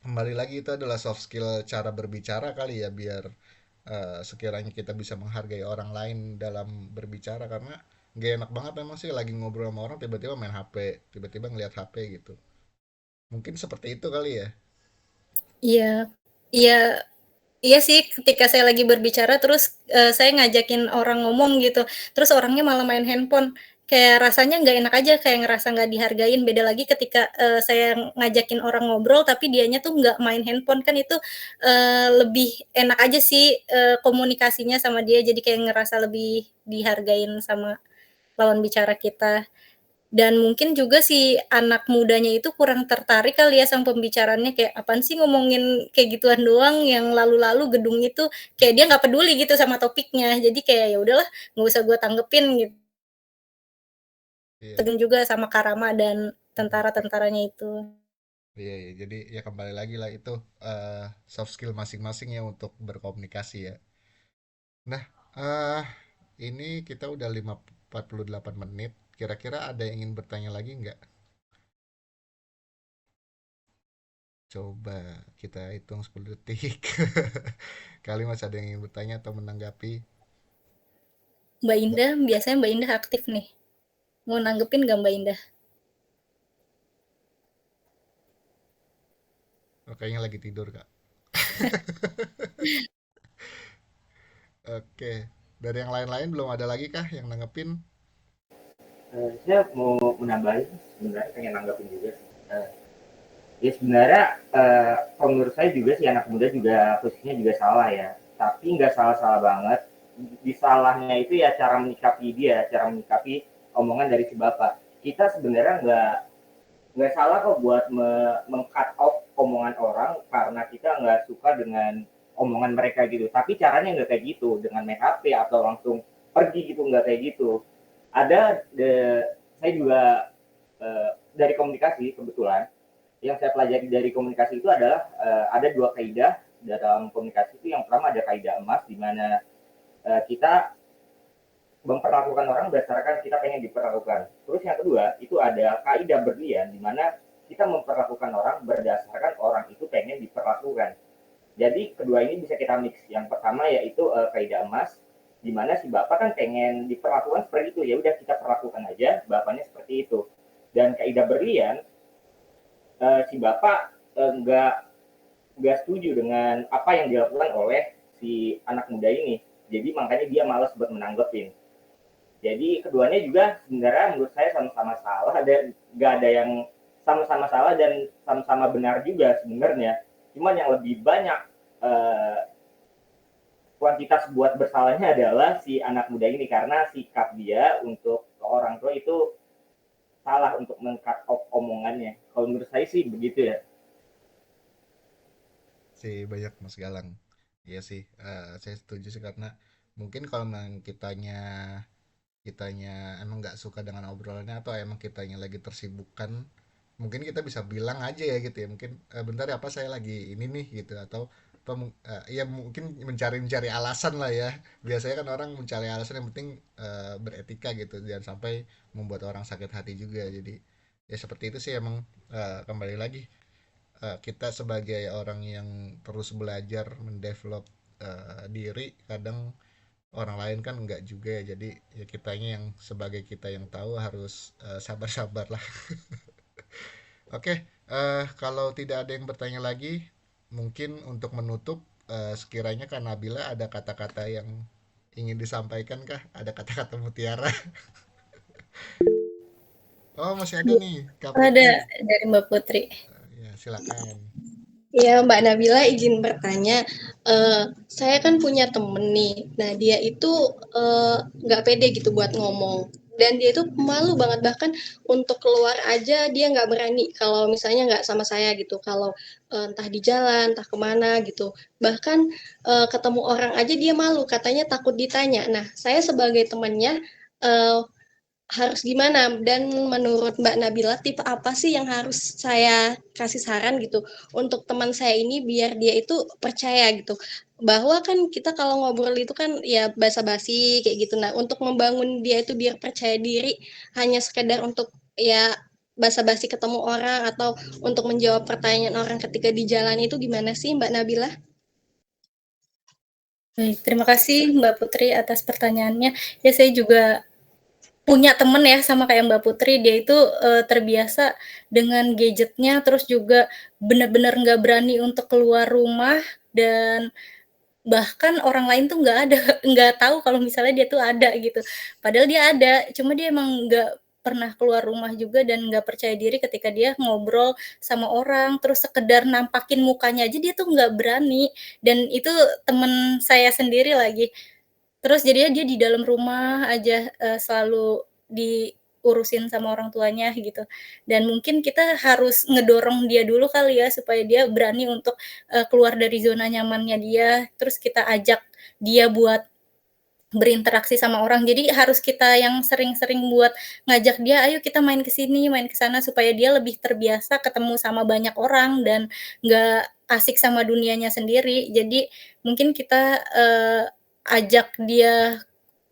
kembali lagi itu adalah soft skill cara berbicara kali ya, biar sekiranya kita bisa menghargai orang lain dalam berbicara, karena gak enak banget memang sih lagi ngobrol sama orang tiba-tiba main HP, tiba-tiba ngelihat HP gitu. Mungkin seperti itu kali ya. Iya, iya, iya sih, ketika saya lagi berbicara terus, saya ngajakin orang ngomong gitu, terus orangnya malah main handphone, kayak rasanya nggak enak aja, kayak ngerasa nggak dihargain. Beda lagi ketika, saya ngajakin orang ngobrol tapi dianya tuh nggak main handphone, kan itu, lebih enak aja sih, komunikasinya sama dia, jadi kayak ngerasa lebih dihargain sama lawan bicara kita. Dan mungkin juga si anak mudanya itu kurang tertarik kali ya sama pembicaraannya, kayak apaan sih ngomongin kayak gituan doang, yang lalu-lalu gedung itu, kayak dia nggak peduli gitu sama topiknya. Jadi kayak ya udahlah, nggak usah gue tanggepin gitu. Iya. Tergantung juga sama Karama dan tentara-tentaranya itu. Iya, iya. Jadi ya kembali lagi lah itu soft skill masing-masing ya untuk berkomunikasi ya. Nah, ini kita udah 48 menit. Kira-kira ada yang ingin bertanya lagi nggak? Coba kita hitung 10 detik. Kali masih ada yang ingin bertanya atau menanggapi? Mbak Indah, biasanya Mbak Indah aktif nih. Mau nanggepin nggak Mbak Indah? Oh, kayaknya lagi tidur, Kak. Oke. Dari yang lain-lain belum ada lagi kah yang nanggepin? Saya mau menambahin, sebenarnya pengen nanggapin juga. Eh, Ya sebenarnya kalau menurut saya juga sih anak muda juga posisinya juga salah ya. Tapi nggak salah-salah banget. Di salahnya itu ya cara menyikapi dia, cara menyikapi omongan dari si bapak. Kita sebenarnya nggak salah kok buat meng-cut off omongan orang karena kita nggak suka dengan omongan mereka gitu. Tapi caranya nggak kayak gitu, dengan main HP atau langsung pergi gitu, nggak kayak gitu. Ada, saya juga dari komunikasi kebetulan, yang saya pelajari dari komunikasi itu adalah ada dua kaidah dalam komunikasi itu. Yang pertama ada kaidah emas, di mana kita memperlakukan orang berdasarkan kita pengen diperlakukan. Terus yang kedua itu ada kaidah berlian, di mana kita memperlakukan orang berdasarkan orang itu pengen diperlakukan. Jadi kedua ini bisa kita mix. Yang pertama yaitu kaidah emas, di mana si bapak kan pengen diperlakukan seperti itu, ya udah kita perlakukan aja bapaknya seperti itu. Dan kaidah berlian, si bapak nggak setuju dengan apa yang dilakukan oleh si anak muda ini. Jadi makanya dia malas buat menanggepin. Jadi keduanya juga sebenarnya menurut saya sama-sama salah, dan nggak ada yang sama-sama salah dan sama-sama benar juga sebenarnya. Cuman yang lebih banyak eh, kuantitas buat bersalahnya adalah si anak muda ini, karena sikap dia untuk ke orang tua itu salah untuk meng-cut off omongannya. Kalau menurut saya sih begitu ya. Sih banyak Mas Galang. Iya sih, saya setuju sih karena mungkin kalau memang kitanya kitanya emang nggak suka dengan obrolannya atau emang kitanya lagi tersibukkan, mungkin kita bisa bilang aja ya gitu ya, mungkin bentar ya apa saya lagi ini nih gitu, atau apa ya mungkin mencari-mencari alasan lah ya. Biasanya kan orang mencari alasan, yang penting beretika gitu, jangan sampai membuat orang sakit hati juga. Jadi ya seperti itu sih emang, kembali lagi kita sebagai orang yang terus belajar mendevelop diri, kadang orang lain kan enggak juga ya. Jadi ya kitanya yang sebagai kita yang tahu harus sabar-sabar lah. Oke, kalau tidak ada yang bertanya lagi, mungkin untuk menutup, sekiranya Kak Nabila ada kata-kata yang ingin disampaikan kah? Ada kata-kata mutiara? Oh, masih ada nih, Kak Ada Putri. dari Mbak Putri. Ya, silakan. Ya, Mbak Nabila izin bertanya, saya kan punya temen nih. Nah, dia itu nggak pede gitu buat ngomong. Dan dia itu malu banget, bahkan untuk keluar aja dia nggak berani kalau misalnya nggak sama saya gitu. Kalau entah di jalan, entah kemana gitu. Bahkan ketemu orang aja dia malu, katanya takut ditanya. Nah, saya sebagai temannya eh, harus gimana? Dan menurut Mbak Nabila, tipe apa sih yang harus saya kasih saran gitu untuk teman saya ini biar dia itu percaya gitu. Bahwa kan kita kalau ngobrol itu kan ya basa-basi kayak gitu. Nah, untuk membangun dia itu biar percaya diri hanya sekedar untuk ya basa-basi ketemu orang atau untuk menjawab pertanyaan orang ketika di jalan itu gimana sih Mbak Nabila? Baik, terima kasih Mbak Putri atas pertanyaannya. Ya saya juga punya temen ya sama kayak Mbak Putri, dia itu terbiasa dengan gadgetnya, terus juga benar-benar nggak berani untuk keluar rumah, dan bahkan orang lain tuh nggak ada, nggak tahu kalau misalnya dia tuh ada gitu. Padahal dia ada, cuma dia emang nggak pernah keluar rumah juga dan nggak percaya diri ketika dia ngobrol sama orang, terus sekedar nampakin mukanya aja dia tuh nggak berani, dan itu temen saya sendiri lagi. Terus jadinya dia di dalam rumah aja, selalu diurusin sama orang tuanya gitu. Dan mungkin kita harus ngedorong dia dulu kali ya, supaya dia berani untuk, keluar dari zona nyamannya dia, terus kita ajak dia buat berinteraksi sama orang. Jadi harus kita yang sering-sering buat ngajak dia, "Ayo kita main ke sini, main ke sana," supaya dia lebih terbiasa ketemu sama banyak orang dan nggak asik sama dunianya sendiri. Jadi mungkin kita, ajak dia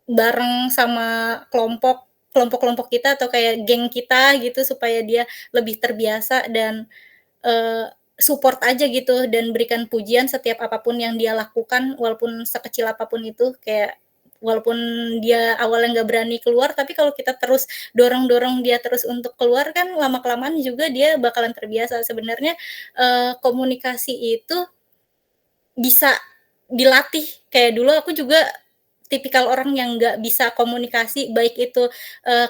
bareng sama kelompok-kelompok kita atau kayak geng kita gitu, supaya dia lebih terbiasa dan, eee support aja gitu dan berikan pujian setiap apapun yang dia lakukan walaupun sekecil apapun itu, kayak walaupun dia awalnya nggak berani keluar, tapi kalau kita terus dorong-dorong dia terus untuk keluar kan lama-kelamaan juga dia bakalan terbiasa. Sebenarnya, komunikasi itu bisa dilatih. Kayak dulu aku juga tipikal orang yang nggak bisa komunikasi, baik itu,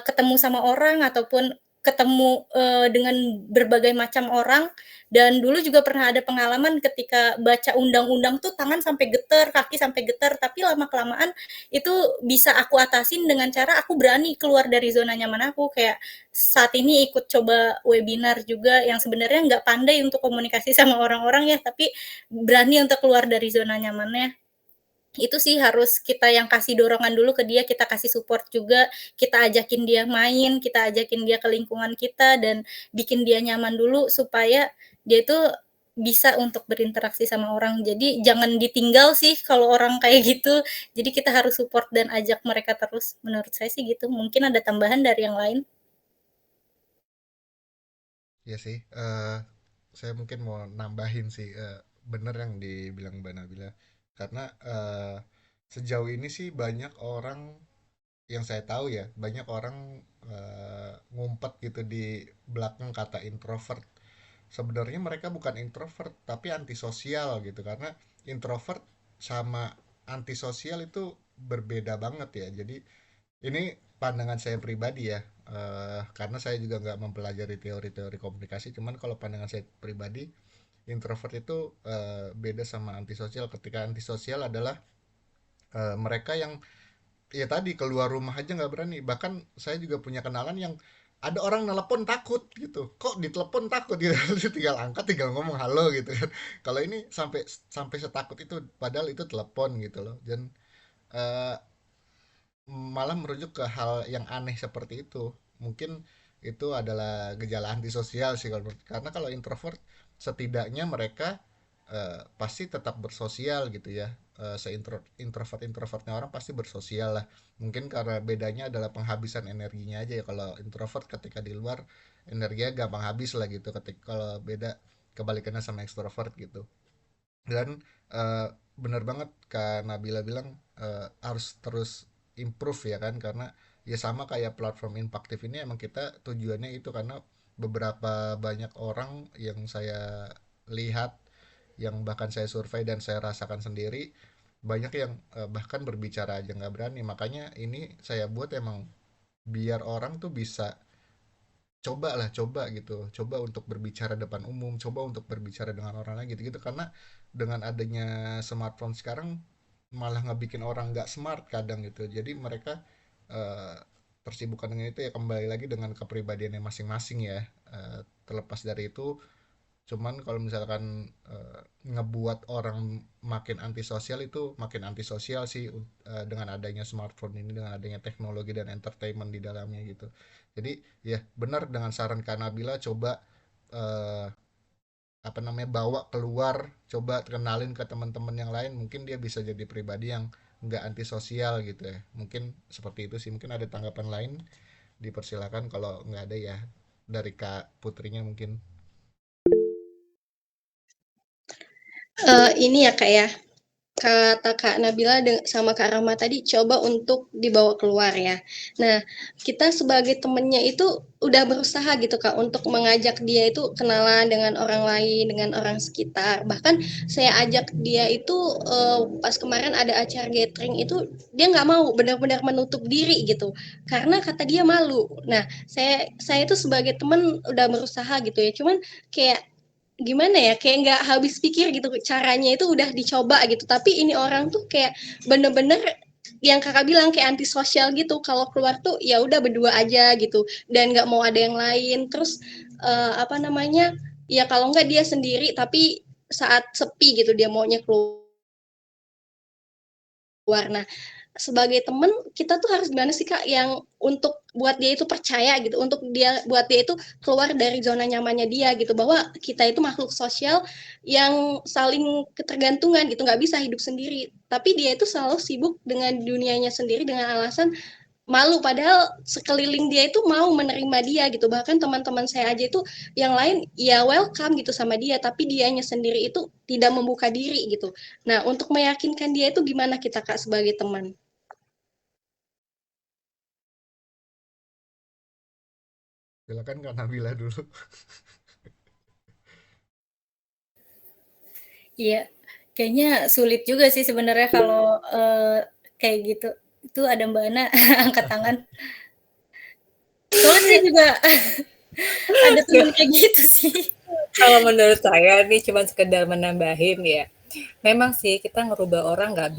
ketemu sama orang ataupun ketemu, dengan berbagai macam orang. Dan dulu juga pernah ada pengalaman ketika baca undang-undang tuh tangan sampai getar, kaki sampai getar, tapi lama-kelamaan itu bisa aku atasin dengan cara aku berani keluar dari zona nyaman aku. Kayak saat ini ikut coba webinar juga yang sebenarnya nggak pandai untuk komunikasi sama orang-orang ya, tapi berani untuk keluar dari zona nyamannya. Itu sih harus kita yang kasih dorongan dulu ke dia, kita kasih support juga, kita ajakin dia main, kita ajakin dia ke lingkungan kita, dan bikin dia nyaman dulu supaya dia itu bisa untuk berinteraksi sama orang. Jadi jangan ditinggal sih kalau orang kayak gitu. Jadi kita harus support dan ajak mereka terus. Menurut saya sih gitu. Mungkin ada tambahan dari yang lain. Ya sih, saya mungkin mau nambahin sih, bener yang dibilang Mbak Nabila. Karena sejauh ini sih banyak orang yang saya tahu ya, banyak orang ngumpet gitu di belakang kata introvert. Sebenarnya mereka bukan introvert, tapi antisosial gitu. Karena introvert sama antisosial itu berbeda banget ya. Jadi ini pandangan saya pribadi ya, karena saya juga nggak mempelajari teori-teori komunikasi. Cuman kalau pandangan saya pribadi, introvert itu beda sama antisosial. Ketika antisosial adalah mereka yang ya tadi keluar rumah aja nggak berani. Bahkan saya juga punya kenalan yang ada orang nelpon takut gitu. Kok ditelepon takut gitu. Tinggal angkat, tinggal ngomong halo gitu kan. Kalau ini sampai sampai setakut itu, padahal itu telepon gitu loh. Dan eh, malah merujuk ke hal yang aneh seperti itu. Mungkin itu adalah gejala antisosial sih kalau karena kalau introvert setidaknya mereka pasti tetap bersosial gitu ya. Introvert introvertnya orang pasti bersosial lah. Mungkin karena bedanya adalah penghabisan energinya aja ya. Kalau introvert ketika di luar energinya gampang habis lah gitu. Ketika kalau beda kebalikannya sama extrovert gitu. Dan bener banget Kak Nabila bilang harus terus improve ya kan, karena ya sama kayak platform Impactive ini emang kita tujuannya itu karena beberapa banyak orang yang saya lihat, yang bahkan saya survei dan saya rasakan sendiri, banyak yang bahkan berbicara aja nggak berani. Makanya ini saya buat emang biar orang tuh bisa coba lah, coba gitu, coba untuk berbicara depan umum, coba untuk berbicara dengan orang lain gitu gitu. Karena dengan adanya smartphone sekarang malah ngebikin orang nggak smart kadang gitu. Jadi mereka eh, tersibukkan dengan itu, ya kembali lagi dengan kepribadiannya masing-masing ya. Terlepas dari itu, cuman kalau misalkan ngebuat orang makin antisosial, itu makin antisosial sih dengan adanya smartphone ini, dengan adanya teknologi dan entertainment di dalamnya gitu. Jadi ya benar dengan saran Kak Nabila, coba eh, apa namanya, bawa keluar, coba kenalin ke teman-teman yang lain, mungkin dia bisa jadi pribadi yang nggak antisosial gitu ya. Mungkin seperti itu sih. Mungkin ada tanggapan lain, dipersilakan. Kalau nggak ada ya dari Kak Putrinya mungkin. Ini ya Kak ya, kata Kak Nabila sama Kak Rahma tadi coba untuk dibawa keluar ya. Nah, kita sebagai temennya itu udah berusaha gitu Kak untuk mengajak dia itu kenalan dengan orang lain, dengan orang sekitar. Bahkan saya ajak dia itu pas kemarin ada acara gathering itu dia nggak mau, benar-benar menutup diri gitu. Karena kata dia malu. Nah, saya itu sebagai teman udah berusaha gitu ya. Cuman kayak gimana ya, kayak nggak habis pikir gitu caranya, itu udah dicoba gitu tapi ini orang tuh kayak bener-bener yang kakak bilang kayak antisosial gitu, kalau keluar tuh ya udah berdua aja gitu dan nggak mau ada yang lain. Terus apa namanya, ya kalau nggak dia sendiri tapi saat sepi gitu dia maunya keluar. Nah, sebagai temen kita tuh harus gimana sih Kak yang untuk buat dia itu percaya gitu, untuk dia buat dia itu keluar dari zona nyamannya dia gitu, bahwa kita itu makhluk sosial yang saling ketergantungan gitu, nggak bisa hidup sendiri. Tapi dia itu selalu sibuk dengan dunianya sendiri dengan alasan malu, padahal sekeliling dia itu mau menerima dia gitu. Bahkan teman-teman saya aja itu yang lain ya welcome gitu sama dia, tapi dianya sendiri itu tidak membuka diri gitu. Nah, untuk meyakinkan dia itu gimana kita Kak sebagai teman? Silakan Kak Nabila dulu. Iya, kayaknya sulit juga sih sebenarnya kalau, kayak gitu. Itu ada Mbak Ana angkat tangan. Soalnya saya juga ada teman kayak gitu sih. Kalau menurut saya nih cuma sekedar menambahin ya. Memang sih kita ngerubah orang nggak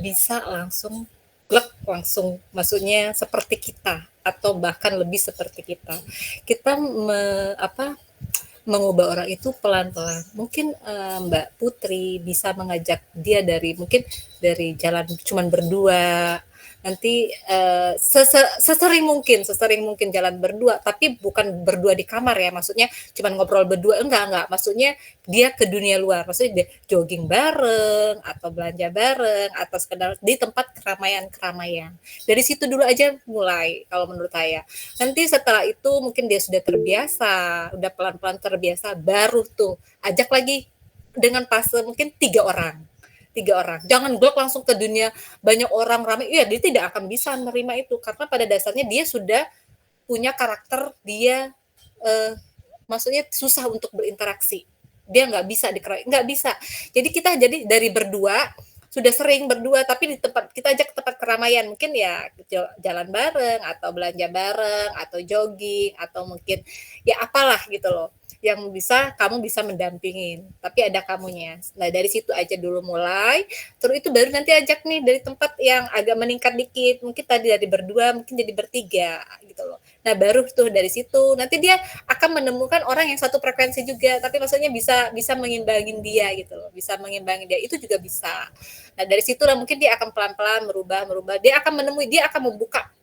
bisa langsung glek langsung, maksudnya seperti kita atau bahkan lebih seperti kita. Kita mengubah orang itu pelan-pelan. Mungkin Mbak Putri bisa mengajak dia dari mungkin dari jalan cuman berdua. Nanti sesering mungkin jalan berdua, tapi bukan berdua di kamar ya. Maksudnya cuman ngobrol berdua, enggak. Maksudnya dia ke dunia luar. Maksudnya dia jogging bareng atau belanja bareng atau sekedar di tempat keramaian-keramaian. Dari situ dulu aja mulai kalau menurut saya. Nanti setelah itu mungkin dia sudah terbiasa, udah pelan-pelan terbiasa, baru tuh ajak lagi dengan fase mungkin 3 orang, jangan blok langsung ke dunia banyak orang ramai, iya dia tidak akan bisa menerima itu karena pada dasarnya dia sudah punya karakter dia, maksudnya susah untuk berinteraksi, dia nggak bisa. Jadi kita jadi dari berdua sudah sering berdua tapi di tempat kita ajak ke tempat keramaian mungkin ya jalan bareng atau belanja bareng atau jogging atau mungkin ya apalah gitu loh yang kamu bisa mendampingin tapi ada kamunya. Nah dari situ aja dulu mulai, terus itu baru nanti ajak nih dari tempat yang agak meningkat dikit, mungkin tadi dari berdua mungkin jadi bertiga gitu loh. Nah baru tuh dari situ nanti dia akan menemukan orang yang satu frekuensi juga, tapi maksudnya bisa bisa mengimbangin dia gitu loh, bisa mengimbangin dia itu juga bisa. Nah dari situlah mungkin dia akan pelan-pelan merubah, dia akan dia akan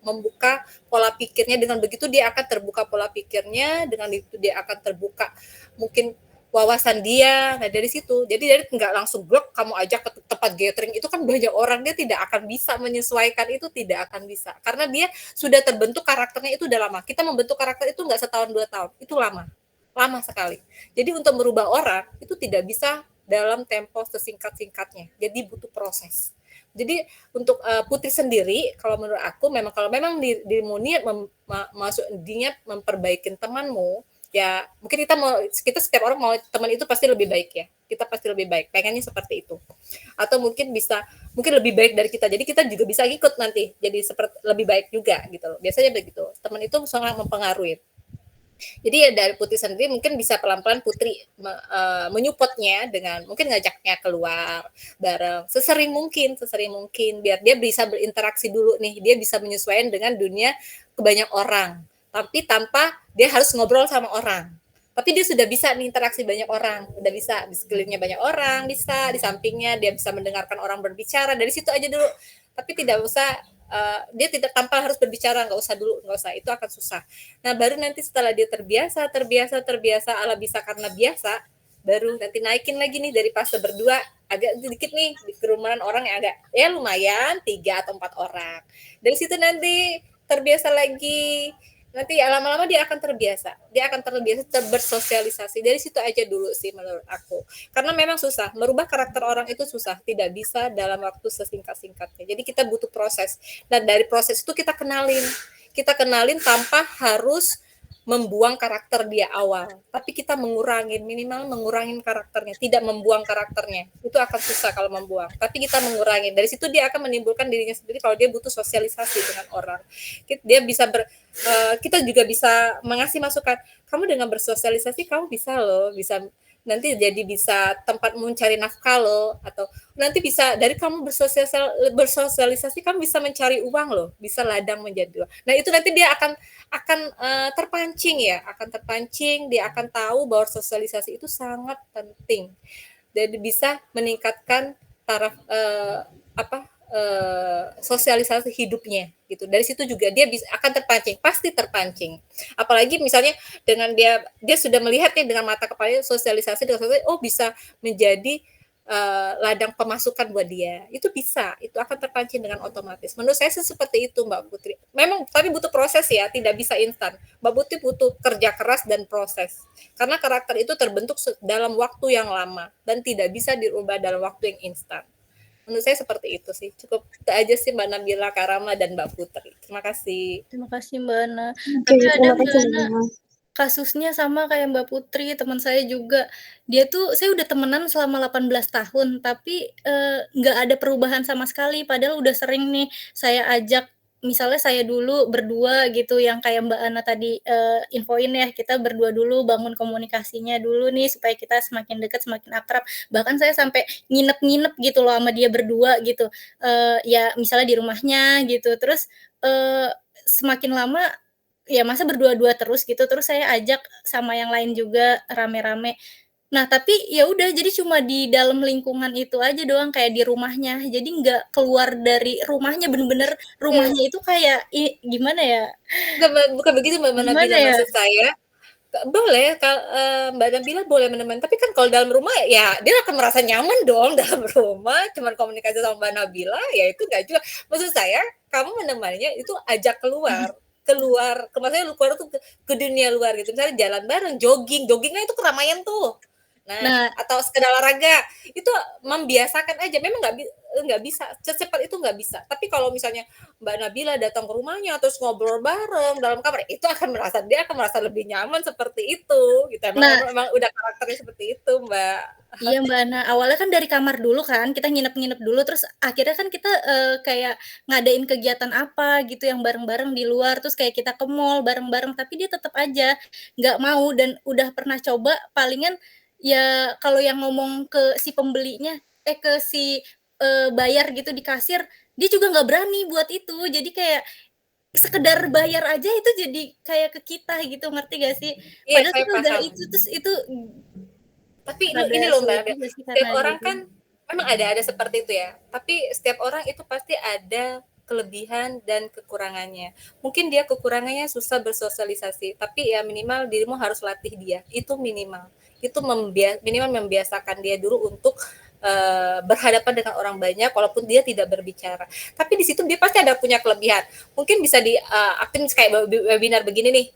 membuka pola pikirnya, dengan begitu dia akan terbuka pola pikirnya, dengan itu dia akan terbuka mungkin wawasan dia. Nah dari situ, jadi dari nggak langsung blok kamu ajak ke tempat gathering itu kan banyak orang, dia tidak akan bisa menyesuaikan itu, tidak akan bisa karena dia sudah terbentuk karakternya itu udah lama. Kita membentuk karakter itu nggak setahun 2 tahun, itu lama sekali. Jadi untuk merubah orang itu tidak bisa dalam tempo sesingkat-singkatnya, jadi butuh proses. Jadi untuk Putri sendiri, kalau menurut aku kalau memang dirimu niat masuk niat memperbaikin temanmu, ya mungkin kita setiap orang mau teman itu pasti lebih baik ya, kita pasti lebih baik, pengennya seperti itu, atau mungkin lebih baik dari kita, jadi kita juga bisa ikut nanti jadi seperti lebih baik juga gitu loh. Biasanya begitu, teman itu sangat mempengaruhi. Jadi ya dari Putri sendiri mungkin bisa pelan-pelan Putri menyupportnya dengan mungkin ngajaknya keluar bareng sesering mungkin biar dia bisa berinteraksi dulu nih, dia bisa menyesuaikan dengan dunia banyak orang, tapi tanpa dia harus ngobrol sama orang. Tapi dia sudah bisa nih interaksi banyak orang, udah bisa di sekelilingnya banyak orang, bisa di sampingnya dia bisa mendengarkan orang berbicara, dari situ aja dulu. Tapi tidak usah dia tidak tanpa harus berbicara, nggak usah, itu akan susah. Nah baru nanti setelah dia terbiasa ala bisa karena biasa, baru nanti naikin lagi nih dari fase berdua agak sedikit nih di kerumunan orang yang agak ya lumayan 3 atau 4 orang. Dari situ nanti terbiasa lagi, nanti lama-lama dia akan terbiasa bersosialisasi. Dari situ aja dulu sih menurut aku, karena memang susah merubah karakter orang, itu susah, tidak bisa dalam waktu sesingkat-singkatnya. Jadi kita butuh proses, dan dari proses itu kita kenalin tanpa harus membuang karakter dia awal, tapi kita minimal mengurangin karakternya, tidak membuang karakternya. Itu akan susah kalau membuang, tapi kita mengurangin. Dari situ dia akan menimbulkan dirinya sendiri kalau dia butuh sosialisasi dengan orang. Dia bisa kita juga bisa mengasih masukan, kamu dengan bersosialisasi kamu bisa loh, bisa nanti jadi bisa tempat mencari nafkah loh, atau nanti bisa dari kamu bersosialisasi kamu bisa mencari uang loh, bisa ladang menjadi uang. Nah itu nanti dia akan terpancing, dia akan tahu bahwa sosialisasi itu sangat penting, jadi bisa meningkatkan taraf sosialisasi hidupnya gitu. Dari situ juga dia akan pasti terpancing. Apalagi misalnya dengan dia sudah melihat nih dengan mata kepala sosialisasi, oh bisa menjadi ladang pemasukan buat dia, itu bisa, itu akan terpancing dengan otomatis. Menurut saya sih seperti itu Mbak Putri. Memang tapi butuh proses ya, tidak bisa instan. Mbak Putri butuh kerja keras dan proses. Karena karakter itu terbentuk dalam waktu yang lama dan tidak bisa dirubah dalam waktu yang instan. Menurut saya seperti itu sih. Cukup itu aja sih Mbak Nabila, Karama, dan Mbak Putri. Terima kasih. Terima kasih Mbak Ana. Oke, Tapi ada terima Mbak kasih Ana, Mbak. kasusnya sama kayak Mbak Putri, teman saya juga. Dia tuh saya udah temenan selama 18 tahun, tapi, nggak ada perubahan sama sekali. Padahal udah sering nih saya ajak, misalnya saya dulu berdua gitu, yang kayak Mbak Ana tadi, infoin ya, kita berdua dulu, bangun komunikasinya dulu nih, supaya kita semakin dekat, semakin akrab. Bahkan saya sampai nginep-nginep gitu loh sama dia berdua gitu, ya misalnya di rumahnya gitu. Terus, semakin lama ya masa berdua-dua terus gitu, terus saya ajak sama yang lain juga rame-rame. Nah, tapi ya udah jadi cuma di dalam lingkungan itu aja doang, kayak di rumahnya. Jadi nggak keluar dari rumahnya, bener-bener Ya, rumahnya itu kayak gimana ya, bukan begitu Mbak gimana Nabila, ya, maksud saya boleh Mbak Nabila boleh menemani, tapi kan kalau dalam rumah ya dia akan merasa nyaman dong dalam rumah, cuman komunikasi sama Mbak Nabila, ya itu nggak juga. Maksud saya kamu menemaninya itu ajak keluar, keluar, maksudnya keluar tuh ke dunia luar gitu, misalnya jalan bareng, jogging, joggingnya itu keramaian tuh. Nah, nah, atau sekedar olahraga, itu membiasakan aja, memang nggak bisa, secepat itu nggak bisa. Tapi kalau misalnya Mbak Nabila datang ke rumahnya terus ngobrol bareng dalam kamar, itu dia akan merasa lebih nyaman seperti itu gitu. Emang nah, emang, emang udah karakternya seperti itu, Mbak. iya, Mbak Ana, awalnya kan dari kamar dulu kan, kita nginep-nginep dulu, terus akhirnya kan kita, kayak ngadain kegiatan apa gitu yang bareng-bareng di luar, terus kayak kita ke mall bareng-bareng, tapi dia tetep aja nggak mau dan udah pernah coba palingan ya kalau yang ngomong ke si pembelinya ke si, bayar gitu di kasir, dia juga nggak berani buat itu. Jadi kayak sekedar bayar aja itu jadi kayak ke kita gitu, ngerti gak sih? Iya, Padahal saya kita udah paham. itu, terus itu Tapi rada ini loh sulit Mbak, juga sih setiap karena orang gitu. kan memang ada seperti itu ya. Tapi setiap orang itu pasti ada kelebihan dan kekurangannya. Mungkin dia kekurangannya susah bersosialisasi, tapi ya minimal dirimu harus latih dia. Itu minimal. Itu minimal membiasakan dia dulu untuk berhadapan dengan orang banyak walaupun dia tidak berbicara. Tapi di situ dia pasti ada punya kelebihan. Mungkin bisa aktif kayak webinar begini nih.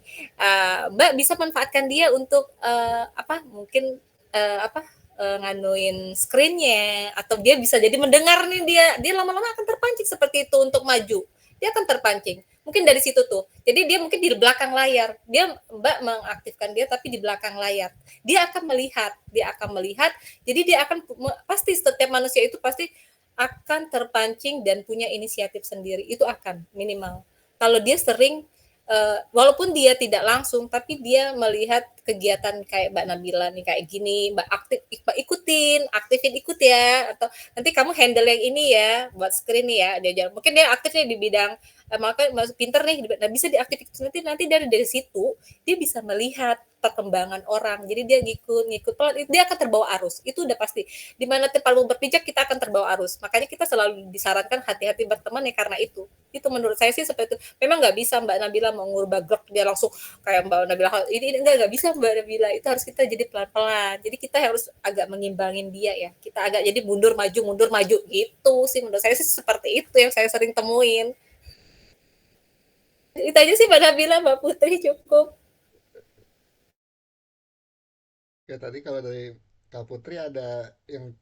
Mbak bisa manfaatkan dia untuk apa? Mungkin apa nganuin screennya atau dia bisa jadi mendengar nih dia lama-lama akan terpancing seperti itu untuk maju dia akan terpancing mungkin dari situ tuh jadi dia mungkin di belakang layar dia Mbak mengaktifkan dia tapi di belakang layar dia akan melihat jadi dia akan pasti setiap manusia itu pasti akan terpancing dan punya inisiatif sendiri itu akan minimal kalau dia sering walaupun dia tidak langsung tapi dia melihat kegiatan kayak Mbak Nabila nih kayak gini Mbak aktifin ikut ya atau nanti kamu handle yang ini ya buat screen nih ya dia mungkin dia aktif nih di bidang makanya pinter nih nah bisa diaktifin nanti dari situ dia bisa melihat perkembangan orang jadi dia ngikut pelan dia akan terbawa arus itu udah pasti di mana tempat berpijak kita akan terbawa arus makanya kita selalu disarankan hati-hati berteman ya karena itu menurut saya sih seperti itu memang nggak bisa Mbak Nabila mau ngubah grok dia langsung kayak Mbak Nabila ini nggak bisa Mbak Nabila itu harus kita jadi pelan-pelan jadi kita harus agak mengimbangin dia ya kita agak jadi mundur maju gitu sih menurut saya sih seperti itu yang saya sering temuin itu aja sih Mbak Nabila Mbak Putri cukup Ya tadi kalau dari Kak Putri ada yang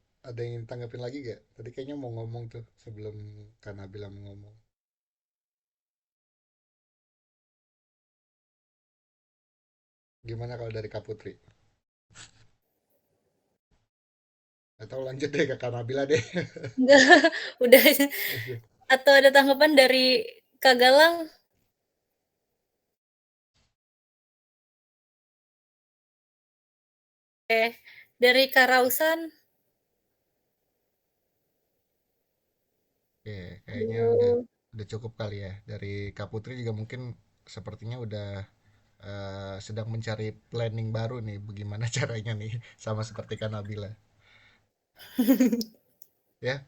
tanggapin lagi gak? Tadi kayaknya mau ngomong tuh sebelum Kak Nabila mau ngomong. Gimana kalau dari Kak Putri? Atau lanjut deh ke Kak Nabila deh. Enggak, udah atau ada tanggapan dari Kak Galang? Dari Kak Rausan? Oke, kayaknya Halo. udah cukup kali ya. Dari Kak Putri juga mungkin sepertinya udah sedang mencari planning baru nih, bagaimana caranya nih, sama seperti Kak Nabila. Ya,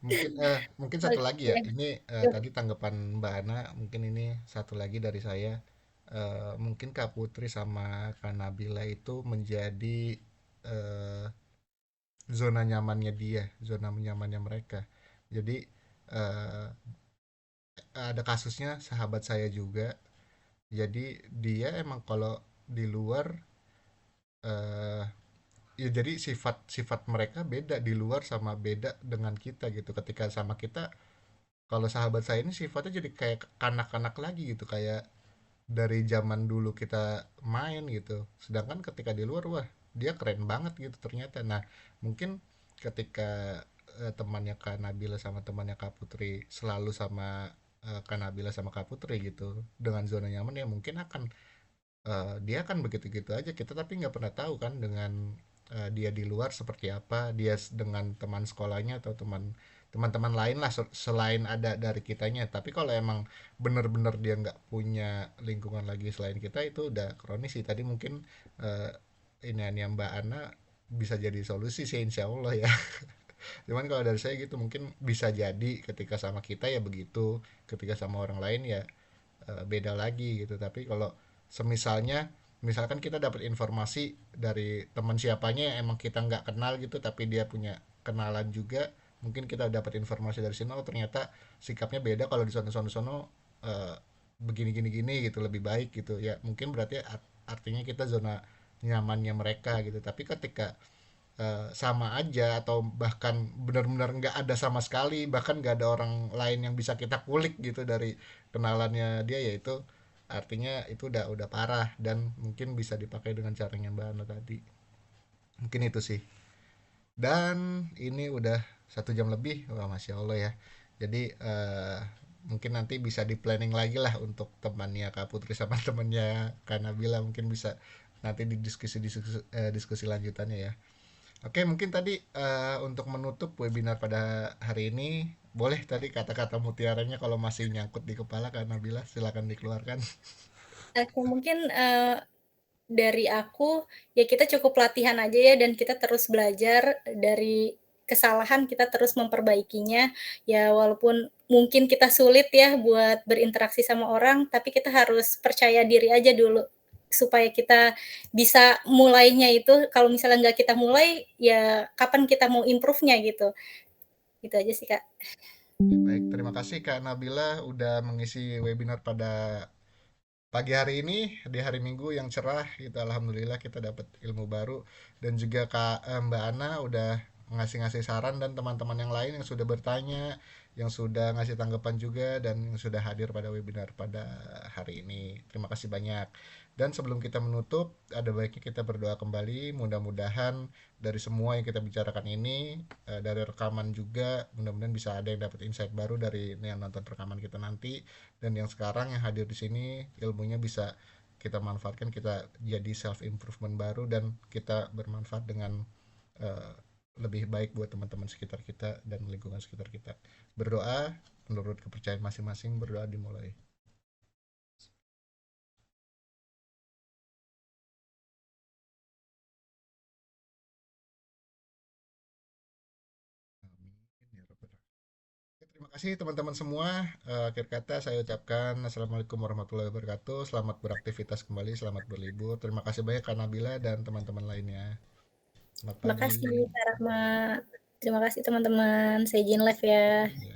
mungkin satu lagi ya. Oke. Ini tadi tanggapan Mbak Ana, mungkin ini satu lagi dari saya. Mungkin Kak Putri sama Kak Nabila itu menjadi eh, zona nyamannya dia, zona nyamannya mereka. Jadi eh, ada kasusnya sahabat saya juga. Jadi dia emang kalau di luar eh ya jadi sifat-sifat mereka beda di luar sama beda dengan kita gitu. Ketika sama kita, kalau sahabat saya ini sifatnya jadi kayak kanak-kanak lagi gitu, kayak dari zaman dulu kita main gitu. Sedangkan ketika di luar, wah, dia keren banget gitu ternyata. Nah, mungkin ketika temannya Kak Nabila sama temannya Kak Putri selalu sama Kak Nabila sama Kak Putri gitu dengan zona nyaman, ya mungkin akan dia kan begitu-gitu aja kita, tapi nggak pernah tahu kan dengan dia di luar seperti apa, dia dengan teman sekolahnya atau teman-teman lain lah selain ada dari kitanya. Tapi kalau emang bener-bener dia nggak punya lingkungan lagi selain kita, itu udah kronis sih. Tadi mungkin eh, ini yang Mbak Ana bisa jadi solusi sih, insya Allah ya. Cuman kalau dari saya gitu, mungkin bisa jadi ketika sama kita ya begitu, ketika sama orang lain ya beda lagi gitu. Tapi kalau semisalnya, misalkan kita dapat informasi dari teman siapanya yang emang kita nggak kenal gitu, tapi dia punya kenalan juga, mungkin kita dapat informasi dari sini, oh ternyata sikapnya beda kalau di sono-sono eh, begini gini gini gitu, lebih baik gitu ya, mungkin berarti artinya kita zona nyamannya mereka gitu. Tapi ketika sama aja atau bahkan benar-benar nggak ada sama sekali, bahkan nggak ada orang lain yang bisa kita kulik gitu dari kenalannya dia, yaitu artinya itu udah parah dan mungkin bisa dipakai dengan caranya Mbak Ana tadi. Mungkin itu sih. Dan ini udah 1 jam lebih, wah masya Allah ya. Jadi mungkin nanti bisa di planning lagi lah untuk temannya Kak Putri sama temannya Kak Nabila, mungkin bisa nanti di diskusi lanjutannya ya. Oke, mungkin tadi untuk menutup webinar pada hari ini, boleh tadi kata-kata mutiaranya kalau masih nyangkut di kepala Kak Nabila, silakan dikeluarkan. Oke, mungkin dari aku, ya kita cukup latihan aja ya, dan kita terus belajar dari kesalahan, kita terus memperbaikinya. Ya walaupun mungkin kita sulit ya buat berinteraksi sama orang, tapi kita harus percaya diri aja dulu supaya kita bisa mulainya itu. Kalau misalnya nggak kita mulai, ya kapan kita mau improve-nya gitu. Gitu aja sih, Kak. Baik, terima kasih Kak Nabila udah mengisi webinar pada pagi hari ini di hari Minggu yang cerah gitu. Alhamdulillah kita dapat ilmu baru, dan juga Mbak Ana udah ngasih-ngasih saran, dan teman-teman yang lain yang sudah bertanya, yang sudah ngasih tanggapan juga, dan yang sudah hadir pada webinar pada hari ini. Terima kasih banyak. Dan sebelum kita menutup, ada baiknya kita berdoa kembali. Mudah-mudahan dari semua yang kita bicarakan ini, dari rekaman juga, mudah-mudahan bisa ada yang dapat insight baru dari yang nonton rekaman kita nanti, dan yang sekarang yang hadir di sini ilmunya bisa kita manfaatkan, kita jadi self improvement baru, dan kita bermanfaat dengan uh, lebih baik buat teman-teman sekitar kita dan lingkungan sekitar kita. Berdoa menurut kepercayaan masing-masing, berdoa dimulai. Amin ya rabbal alamin. Terima kasih teman-teman semua. Akhir kata saya ucapkan Assalamualaikum warahmatullahi wabarakatuh. Selamat beraktivitas kembali, selamat berlibur. Terima kasih banyak Kak Nabila dan teman-teman lainnya. Selamat Terima pagi. kasih, Kak Rahma. Terima kasih teman-teman. Saya izin live ya. Ya.